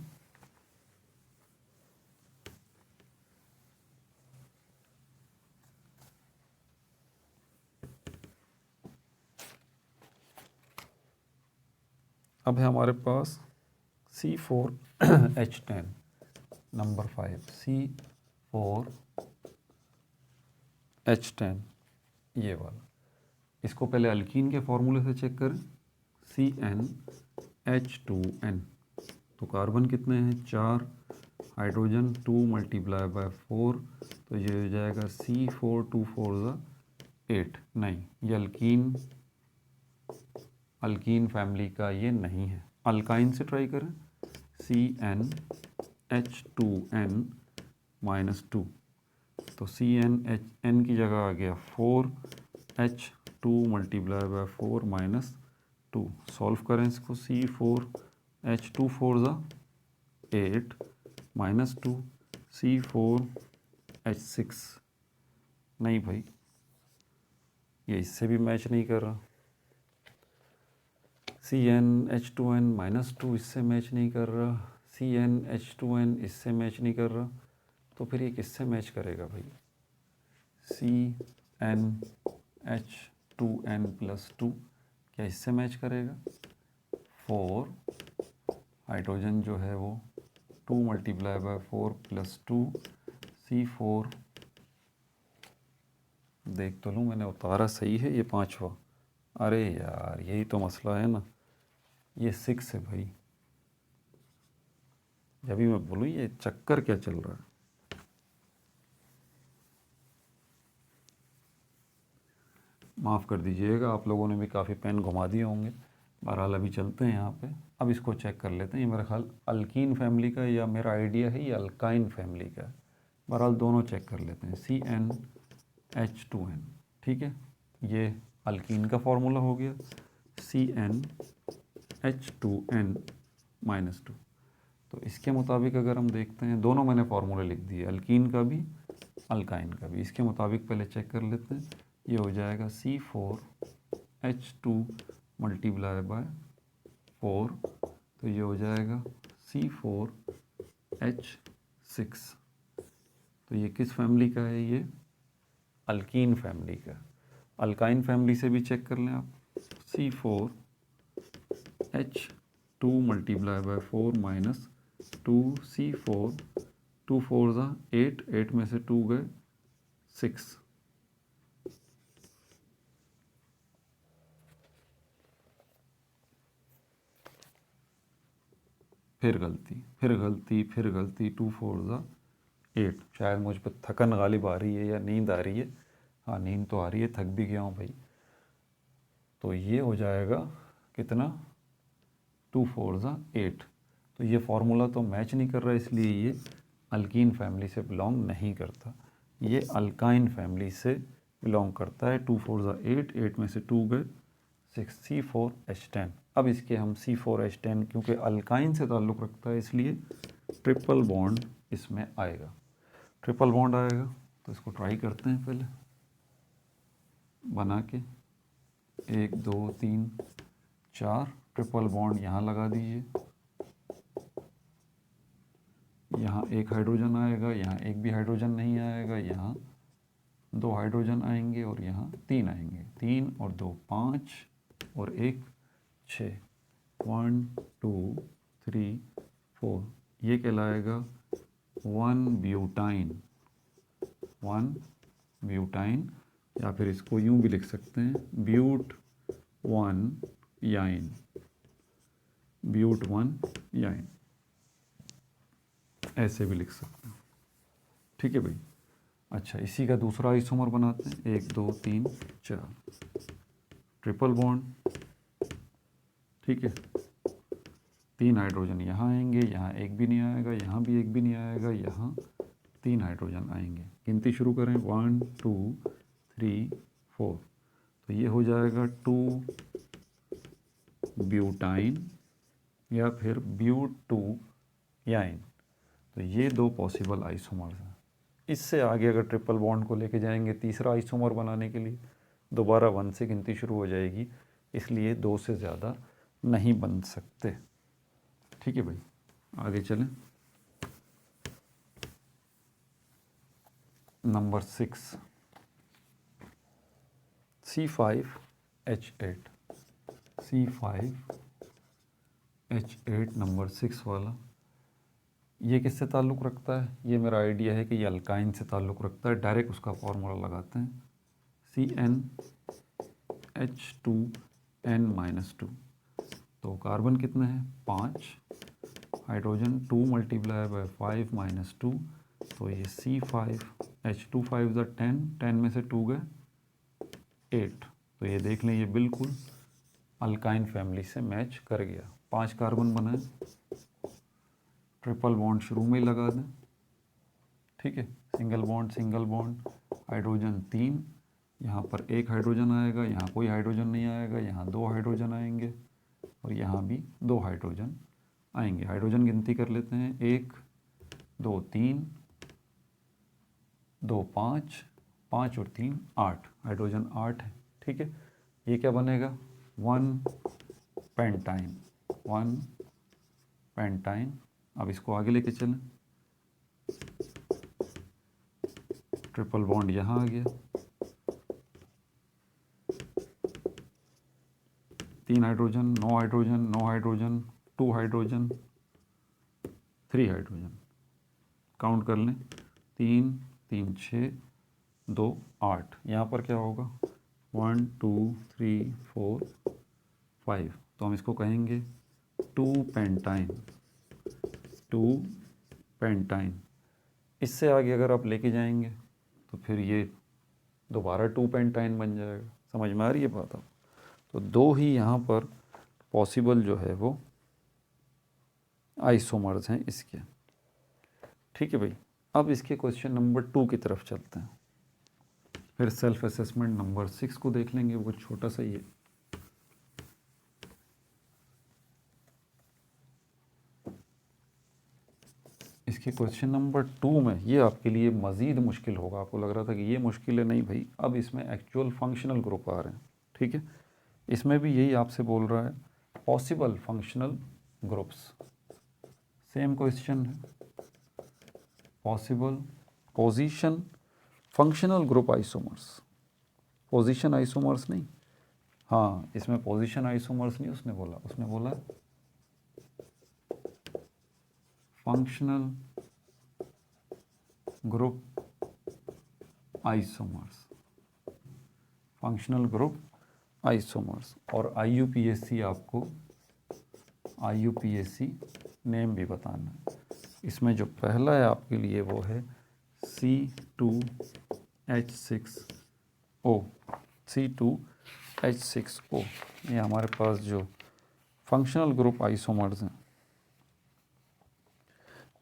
अब है हमारे पास C4H10 नंबर 5, C4H10 ये वाला। इसको पहले अल्कीन के फॉर्मूले से चेक करें, CnH2n। तो कार्बन कितने हैं, 4, हाइड्रोजन 2 मल्टीप्लाई बाय 4, तो ये हो जाएगा C4 2 4 8। नहीं, ये अल्कीन फैमिली का ये नहीं है। अल्काइन से ट्राई करें, CnH2n -2, तो CnHn की जगह आ गया 4H2 मल्टीप्लाई बाय 4 -2। सॉल्व करें इसको, C4H2 4 8 -2 C4H6। नहीं भाई, ये इससे भी मैच नहीं कर रहा। CnH2n -2 इससे मैच नहीं कर रहा, CnH2n इससे मैच नहीं कर रहा, तो फिर ये किससे मैच करेगा भाई, CnH2n +2 क्या इससे मैच करेगा। 4 हाइड्रोजन जो है वो 2 मल्टीप्लाई बाय 4 +2 C4, देख तो लूँ मैंने उतारा सही है ये 5वां। अरे यार यही तो मसला है ना, ये 6 है भाई। जब भी मैं बोलूँ ये चक्कर क्या चल रहा है। माफ़ कर दीजिएगा, आप लोगों ने भी काफ़ी पेन घुमा दिए होंगे। बहरहाल अभी चलते हैं यहाँ पे, अब इसको चेक कर लेते हैं। ये मेरा ख्याल अल्कीन फैमिली का, या मेरा आइडिया है ये अल्काइन फैमिली का है। बहरहाल दोनों चेक कर लेते हैं। CnH2n, ठीक है, ये अल्कीन का फॉर्मूला हो गया, CnH2n -2। तो इसके मुताबिक अगर हम देखते हैं, दोनों मैंने फार्मूले लिख दिए, अल्कीन का भी अल्काइन का भी। इसके मुताबिक पहले चेक कर लेते हैं। ये हो जाएगा C4H2 मल्टीप्लाई बाय 4, तो ये हो जाएगा C4H6। तो ये किस फैमिली का है, ये अल्कीन फैमिली का। अल्काइन फैमिली से भी चेक कर लें आप, C4H2 मल्टीप्लाई बाय 4 -2 C4, 2 4 8, 8 में से 2 गए 6। फिर गलती 2 4 8। शायद मुझ पर थकन गालिब आ रही है या नींद आ रही है। हाँ, नींद तो आ रही है, थक भी गया हूँ भाई। तो ये हो जाएगा कितना, 2 4 8। तो ये फार्मूला तो मैच नहीं कर रहा, इसलिए ये अल्कीन फैमिली से बिलोंग नहीं करता, ये अल्काइन फैमिली से बिलोंग करता है। 2 4 8, 8 में से 2 गए 6, C4H10। अब इसके हम C4H10 क्योंकि अल्काइन से ताल्लुक़ रखता है, इसलिए ट्रिपल बॉन्ड इसमें आएगा। ट्रिपल बॉन्ड आएगा तो इसको ट्राई करते हैं पहले बना के। 1 2 3 4 ट्रिपल बॉन्ड यहाँ लगा दीजिए। यहाँ एक हाइड्रोजन आएगा, यहाँ एक भी हाइड्रोजन नहीं आएगा, यहाँ 2 हाइड्रोजन आएंगे और यहाँ 3 आएंगे। 3 और 2 5 और 1 6, 1 2 3 4। ये कहलाएगा 1 ब्यूटाइन, या फिर इसको यूँ भी लिख सकते हैं ब्यूट 1 याइन, ऐसे भी लिख सकते हैं। ठीक है भाई। अच्छा, इसी का दूसरा आइसोमर बनाते हैं। 1 2 3 4 ट्रिपल बॉन्ड, ठीक है। 3 हाइड्रोजन यहाँ आएंगे, यहाँ एक भी नहीं आएगा, यहाँ भी एक भी नहीं आएगा, यहाँ 3 हाइड्रोजन आएंगे। गिनती शुरू करें, 1 2 3 4। तो ये हो जाएगा 2 ब्यूटाइन या फिर ब्यूट 2 याइन। तो ये 2 पॉसिबल आइसोमर्स हैं। इससे आगे अगर ट्रिपल बॉन्ड को लेके जाएंगे तीसरा आइसोमर बनाने के लिए, दोबारा 1 से गिनती शुरू हो जाएगी, इसलिए 2 से ज़्यादा नहीं बन सकते। ठीक है भाई, आगे चलें। नंबर 6 C5H8 C5H8 नंबर 6 वाला, ये किससे ताल्लुक़ रखता है? ये मेरा आइडिया है कि ये अल्काइन से ताल्लुक़ रखता है। डायरेक्ट उसका फॉर्मूला लगाते हैं, CnH2n-2। तो कार्बन कितने हैं? 5, हाइड्रोजन 2 मल्टीप्लाई बाय 5 माइनस 2, तो ये C5H2 5 ज़ा 10, 10 में से 2 गए 8। तो ये देख लें, ये बिल्कुल अल्काइन फैमिली से मैच कर गया। 5 कार्बन बनाए, ट्रिपल बॉन्ड शुरू में ही लगा दें। ठीक है, सिंगल बॉन्ड, हाइड्रोजन 3, यहाँ पर 1 हाइड्रोजन आएगा, यहाँ कोई हाइड्रोजन नहीं आएगा, यहाँ 2 हाइड्रोजन आएंगे और यहाँ भी 2 हाइड्रोजन आएंगे। हाइड्रोजन गिनती कर लेते हैं, 1 2 3 2 5, 5 और 3 8, हाइड्रोजन 8 है। ठीक है, ये क्या बनेगा? 1 पेंटाइन। अब इसको आगे लेके चलें, ट्रिपल बॉन्ड यहाँ आ गया, 3 hydrogen, 9 hydrogen, 2 hydrogen, 3 hydrogen. Count कर लें, 3 3 6 2 8। यहाँ पर क्या होगा? 1 2 3 4 5। तो हम इसको कहेंगे 2 पेंटाइन। इससे आगे अगर आप लेके जाएंगे तो फिर ये दोबारा 2 पेंटाइन बन जाएगा। समझ में आ रही है बात आप? तो 2 ही यहाँ पर पॉसिबल जो है वो आइसोमर्स हैं इसके। ठीक है भाई, अब इसके क्वेश्चन नंबर 2 की तरफ चलते हैं। फिर सेल्फ असेसमेंट नंबर 6 को देख लेंगे, वो छोटा सा ही है। इसके क्वेश्चन नंबर 2 में ये आपके लिए मज़ीद मुश्किल होगा। आपको लग रहा था कि ये मुश्किल है, नहीं भाई, अब इसमें एक्चुअल फंक्शनल ग्रुप आ रहे हैं। ठीक है, इसमें भी यही आपसे बोल रहा है, possible functional groups. Same question है, possible position functional group isomers. Position isomers नहीं, हाँ इसमें पोजीशन आइसोमर्स नहीं उसने बोला फंक्शनल ग्रुप आइसोमर्स। और IUPAC नेम भी बताना है। इसमें जो पहला है आपके लिए वो है C2H6O। ये हमारे पास जो फंक्शनल ग्रुप आइसोमर्स हैं,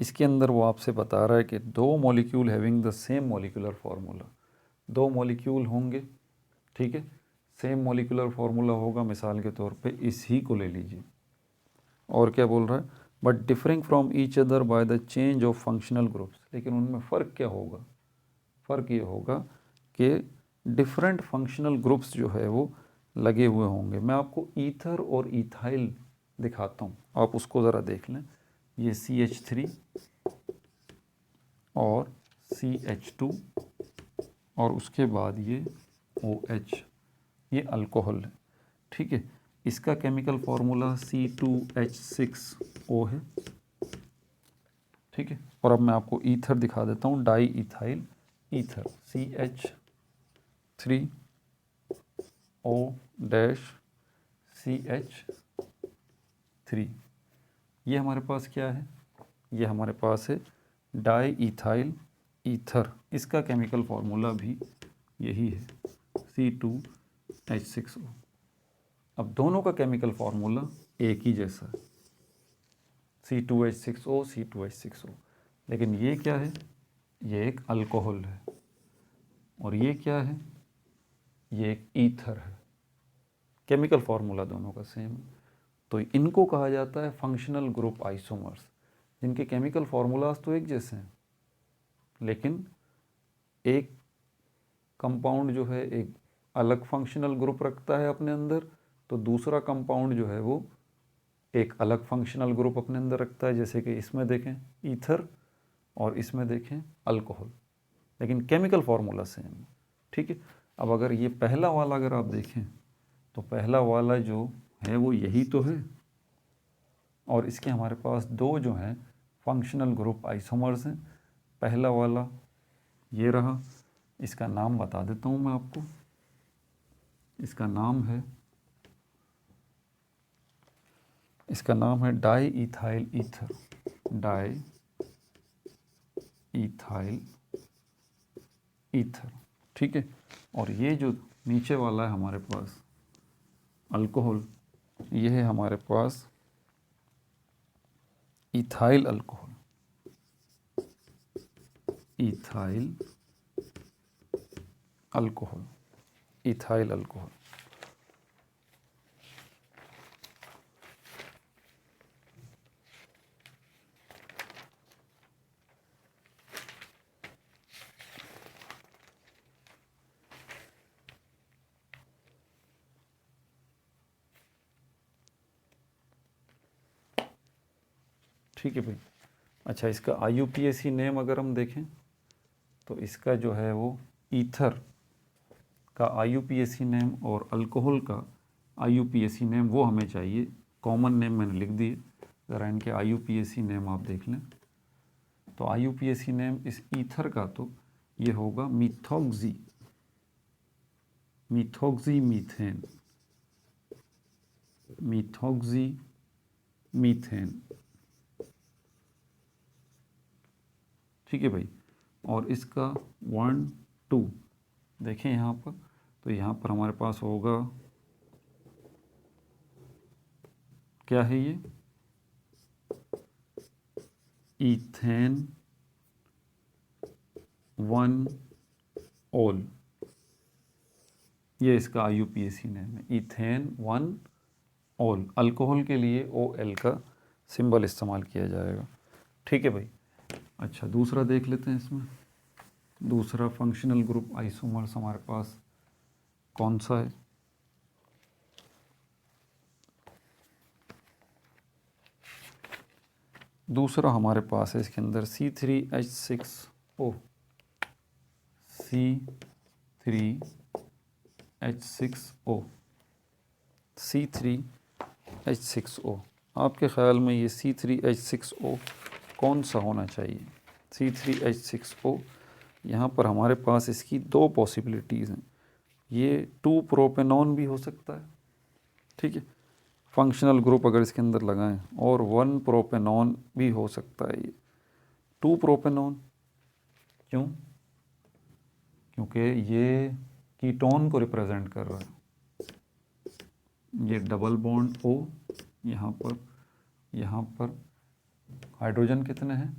इसके अंदर वो आपसे बता रहा है कि 2 molecule having the same molecular formula. 2 molecule होंगे, ठीक है, सेम मॉलिक्यूलर फार्मूला होगा। मिसाल के तौर पे इसी को ले लीजिए, और क्या बोल रहा है? But differing from each other by the change of functional groups. लेकिन उनमें फ़र्क क्या होगा? फ़र्क ये होगा कि डिफरेंट फंक्शनल ग्रुप्स जो है वो लगे हुए होंगे। मैं आपको ईथर और इथाइल दिखाता हूँ, आप उसको ज़रा देख लें। ये CH3 और CH2 और उसके बाद ये OH, ये अल्कोहल है। ठीक है, इसका केमिकल फार्मूला C2H6O है। ठीक है, और अब मैं आपको ईथर दिखा देता हूँ, डाई इथाइल ईथर, CH3O-CH3। ये हमारे पास क्या है? ये हमारे पास है डाई इथाइल ईथर। इसका केमिकल फार्मूला भी यही है, C2H6O। अब दोनों का केमिकल फार्मूला एक ही जैसा है, C2H6O। लेकिन ये क्या है? ये एक अल्कोहल है, और ये क्या है? ये एक ईथर है। केमिकल फार्मूला दोनों का सेम है, तो इनको कहा जाता है फंक्शनल ग्रुप आइसोमर्स, जिनके केमिकल फार्मूलाज तो एक जैसे हैं, लेकिन एक कंपाउंड जो है, एक अलग फंक्शनल ग्रुप रखता है अपने अंदर, तो दूसरा कंपाउंड जो है वो एक अलग फंक्शनल ग्रुप अपने अंदर रखता है। जैसे कि इसमें देखें ईथर और इसमें देखें अल्कोहल, लेकिन केमिकल फार्मूला सेम है। ठीक है, अब अगर ये पहला वाला अगर आप देखें तो पहला वाला जो है वो यही तो है, और इसके हमारे पास दो जो हैं फंक्शनल ग्रुप आइसोमर्स हैं। पहला वाला ये रहा, इसका नाम बता देता हूँ मैं आपको, इसका नाम है di ethyl ether, di ethyl ether. ठीक है, और ये जो नीचे वाला है हमारे पास अल्कोहल, ये है हमारे पास ethyl alcohol, ethyl alcohol, ethyl alcohol. ठीक है भाई। अच्छा, इसका IUPAC नेम अगर हम देखें तो इसका जो है वो ईथर का IUPAC नेम और अल्कोहल का IUPAC नेम वो हमें चाहिए। कॉमन नेम मैंने लिख दिए, ज़रा इनके IUPAC नेम आप देख लें। तो IUPAC नेम इस ईथर का तो ये होगा methoxy, methoxy methane, methoxy methane. ठीक है भाई, और इसका 1 2 देखें यहाँ पर, तो यहाँ पर हमारे पास होगा क्या है ये, ईथेन 1 ओल, ये इसका IUPAC नेम है, ईथेन 1 ओल। अल्कोहल के लिए OL का सिंबल इस्तेमाल किया जाएगा। ठीक है भाई। अच्छा, दूसरा देख लेते हैं इसमें, दूसरा फंक्शनल ग्रुप आइसोमर्स हमारे पास कौन सा है। दूसरा हमारे पास है इसके अंदर C3H6O, C3H6O, C3H6O। आपके ख़्याल में ये C3H6O कौन सा होना चाहिए? C3H6O, यहाँ पर हमारे पास इसकी दो पॉसिबिलिटीज़ हैं। ये 2 प्रोपेनॉन भी हो सकता है, ठीक है, फंक्शनल ग्रुप अगर इसके अंदर लगाएं, और 1 प्रोपेनॉन भी हो सकता है। ये 2 प्रोपेनॉन क्यों? क्योंकि ये कीटोन को रिप्रेजेंट कर रहा है। ये डबल बॉन्ड O, यहाँ पर हाइड्रोजन कितने हैं?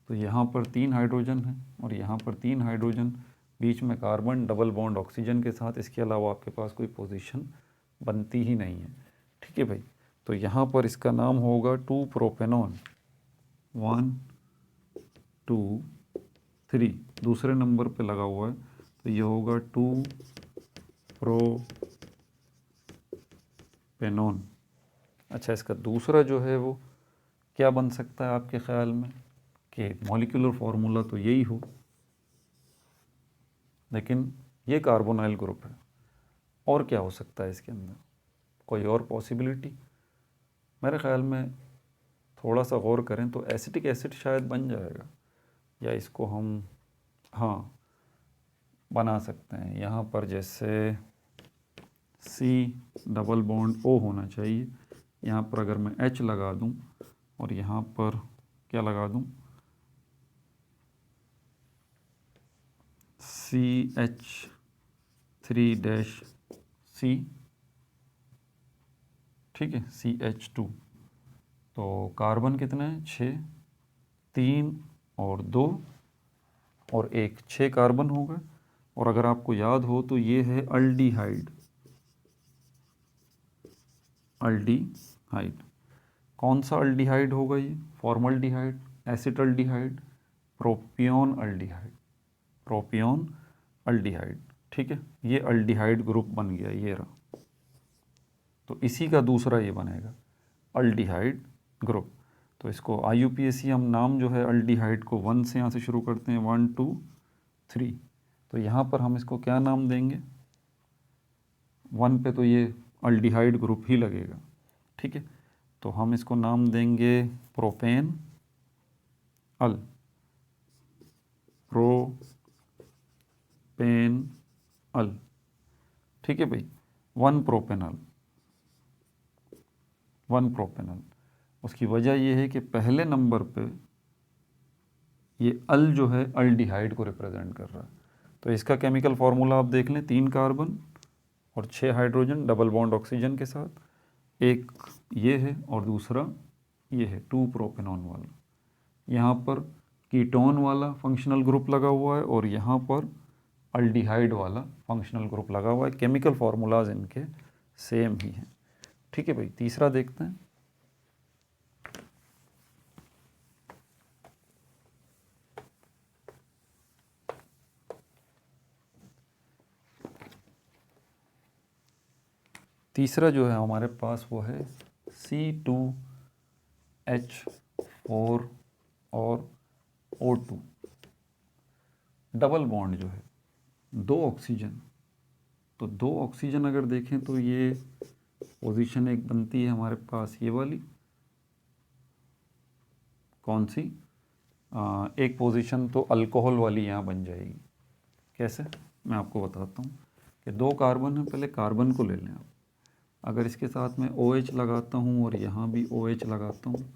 तो यहाँ पर 3 हाइड्रोजन हैं और यहाँ पर 3 हाइड्रोजन, बीच में कार्बन, डबल बॉन्ड ऑक्सीजन के साथ। इसके अलावा आपके पास कोई पोजीशन बनती ही नहीं है। ठीक है भाई, तो यहाँ पर इसका नाम होगा 2 प्रोपेनॉन, 1 2 3 दूसरे नंबर पे लगा हुआ है, तो ये होगा 2 प्रोपेनॉन। अच्छा, इसका दूसरा जो है वो क्या बन सकता है आपके ख्याल में? कि मॉलिक्यूलर फार्मूला तो यही हो, लेकिन ये कार्बोनाइल ग्रुप है। और क्या हो सकता है इसके अंदर? कोई और पॉसिबिलिटी? मेरे ख्याल में थोड़ा सा गौर करें तो एसिटिक एसिड शायद बन जाएगा, या इसको हम हाँ बना सकते हैं। यहाँ पर जैसे C डबल बॉन्ड O होना चाहिए, यहाँ पर अगर मैं H लगा दूँ और यहाँ पर क्या लगा दूँ, CH3-C, ठीक है, CH2, तो कार्बन कितने हैं? 6, 3 और 2 और 1, 6 कार्बन हो गए। और अगर आपको याद हो तो ये है अल्डिहाइड, अल्डिहाइड। कौन सा अल्डिहाइड होगा ये? फॉर्मल्डिहाइड, एसिटल्डिहाइड प्रोपियोन अल्डिहाइड, प्रोपियोन अल्डिहाइड, ठीक है। ये अल्डिहाइड ग्रुप बन गया, ये रहा। तो इसी का दूसरा ये बनेगा अल्डिहाइड ग्रुप। तो इसको IUPAC हम नाम जो है अल्डिहाइड को 1 से यहाँ से शुरू करते हैं, 1 2 3। तो यहाँ पर हम इसको क्या नाम देंगे, 1 पे तो ये अल्डिहाइड ग्रुप ही लगेगा, ठीक है। तो हम इसको नाम देंगे प्रोपेन अल, प्रोपेन अल, ठीक है भाई। 1 प्रोपेनल, 1 प्रोपेनल। उसकी वजह ये है कि पहले नंबर पे ये अल जो है अल्डिहाइड को रिप्रेजेंट कर रहा है। तो इसका केमिकल फार्मूला आप देख लें, 3 कार्बन और 6 हाइड्रोजन डबल बॉन्ड ऑक्सीजन के साथ, एक ये है और दूसरा ये है 2 प्रोपेनॉन वाला। यहाँ पर कीटोन वाला फंक्शनल ग्रुप लगा हुआ है और यहाँ पर अल्डिहाइड वाला फंक्शनल ग्रुप लगा हुआ है। केमिकल फार्मूलाज इनके सेम ही हैं, ठीक है भाई। तीसरा देखते हैं। तीसरा जो है हमारे पास वो है C2H4 और O2, डबल बॉन्ड जो है 2 ऑक्सीजन। तो 2 ऑक्सीजन अगर देखें तो ये पोजीशन एक बनती है हमारे पास ये वाली, कौन सी, एक पोजीशन तो अल्कोहल वाली यहाँ बन जाएगी। कैसे, मैं आपको बताता हूँ कि 2 कार्बन है, पहले कार्बन को ले लें आप। अगर इसके साथ में OH लगाता हूँ और यहाँ भी OH लगाता हूँ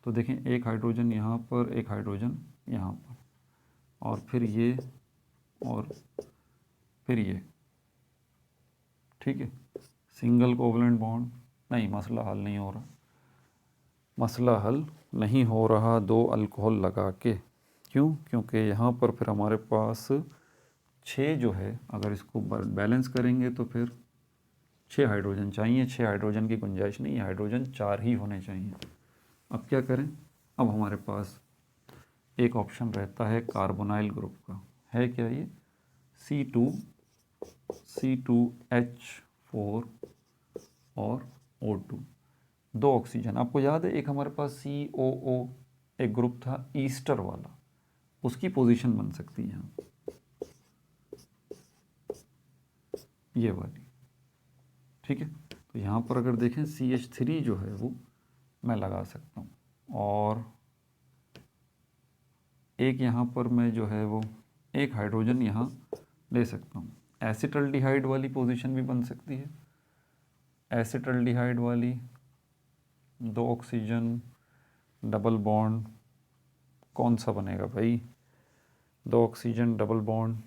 तो देखें एक हाइड्रोजन यहाँ पर, एक हाइड्रोजन यहाँ पर, और फिर ये और फिर ये, ठीक है। सिंगल कोवलेंट बॉन्ड नहीं, मसला हल नहीं हो रहा, मसला हल नहीं हो रहा 2 अल्कोहल लगा के। क्यों? क्योंकि यहाँ पर फिर हमारे पास 6 जो है, अगर इसको बैलेंस करेंगे तो फिर 6 हाइड्रोजन चाहिए। 6 हाइड्रोजन की गुंजाइश नहीं है, हाइड्रोजन 4 ही होने चाहिए। अब क्या करें, अब हमारे पास एक ऑप्शन रहता है कार्बोनाइल ग्रुप का, है क्या ये, C2H4 और O2, 2 ऑक्सीजन। आपको याद है एक हमारे पास COO एक ग्रुप था ईस्टर वाला, उसकी पोजीशन बन सकती है यहाँ ये वाली, ठीक है। तो यहाँ पर अगर देखें CH3 जो है वो मैं लगा सकता हूँ, और एक यहाँ पर मैं जो है वो एक हाइड्रोजन यहाँ ले सकता हूँ। एसिटल्डिहाइड वाली पोजीशन भी बन सकती है, एसिटल्डिहाइड वाली 2 ऑक्सीजन डबल बॉन्ड, कौन सा बनेगा भाई, 2 oxygen double bond,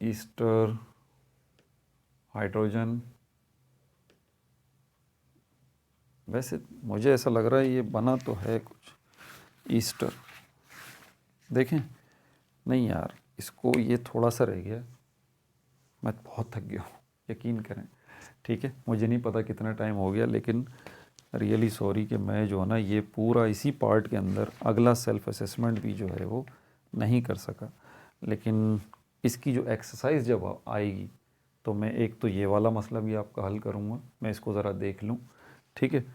Easter hydrogen. वैसे मुझे ऐसा लग रहा है ये बना तो है कुछ ईस्टर, देखें, नहीं यार इसको ये थोड़ा सा रह गया, मैं बहुत थक गया हूँ, यकीन करें, ठीक है। मुझे नहीं पता कितना टाइम हो गया, लेकिन रियली सॉरी कि मैं जो है ना ये पूरा इसी पार्ट के अंदर अगला सेल्फ असेसमेंट भी जो है वो नहीं कर सका। लेकिन इसकी जो एक्सरसाइज जब आएगी तो मैं एक तो ये वाला मसला भी आपका हल करूँगा, मैं इसको ज़रा देख लूँ, ठीक है।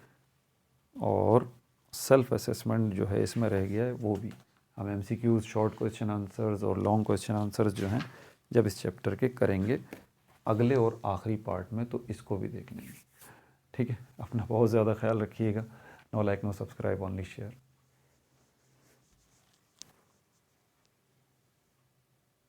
और सेल्फ असेसमेंट जो है इसमें रह गया है, वो भी हम MCQs, शॉर्ट क्वेश्चन आंसर्स और लॉन्ग क्वेश्चन आंसर्स जो हैं जब इस चैप्टर के करेंगे अगले और आखिरी पार्ट में, तो इसको भी देख लेंगे, ठीक है। अपना बहुत ज़्यादा ख्याल रखिएगा। No like no subscribe, only share.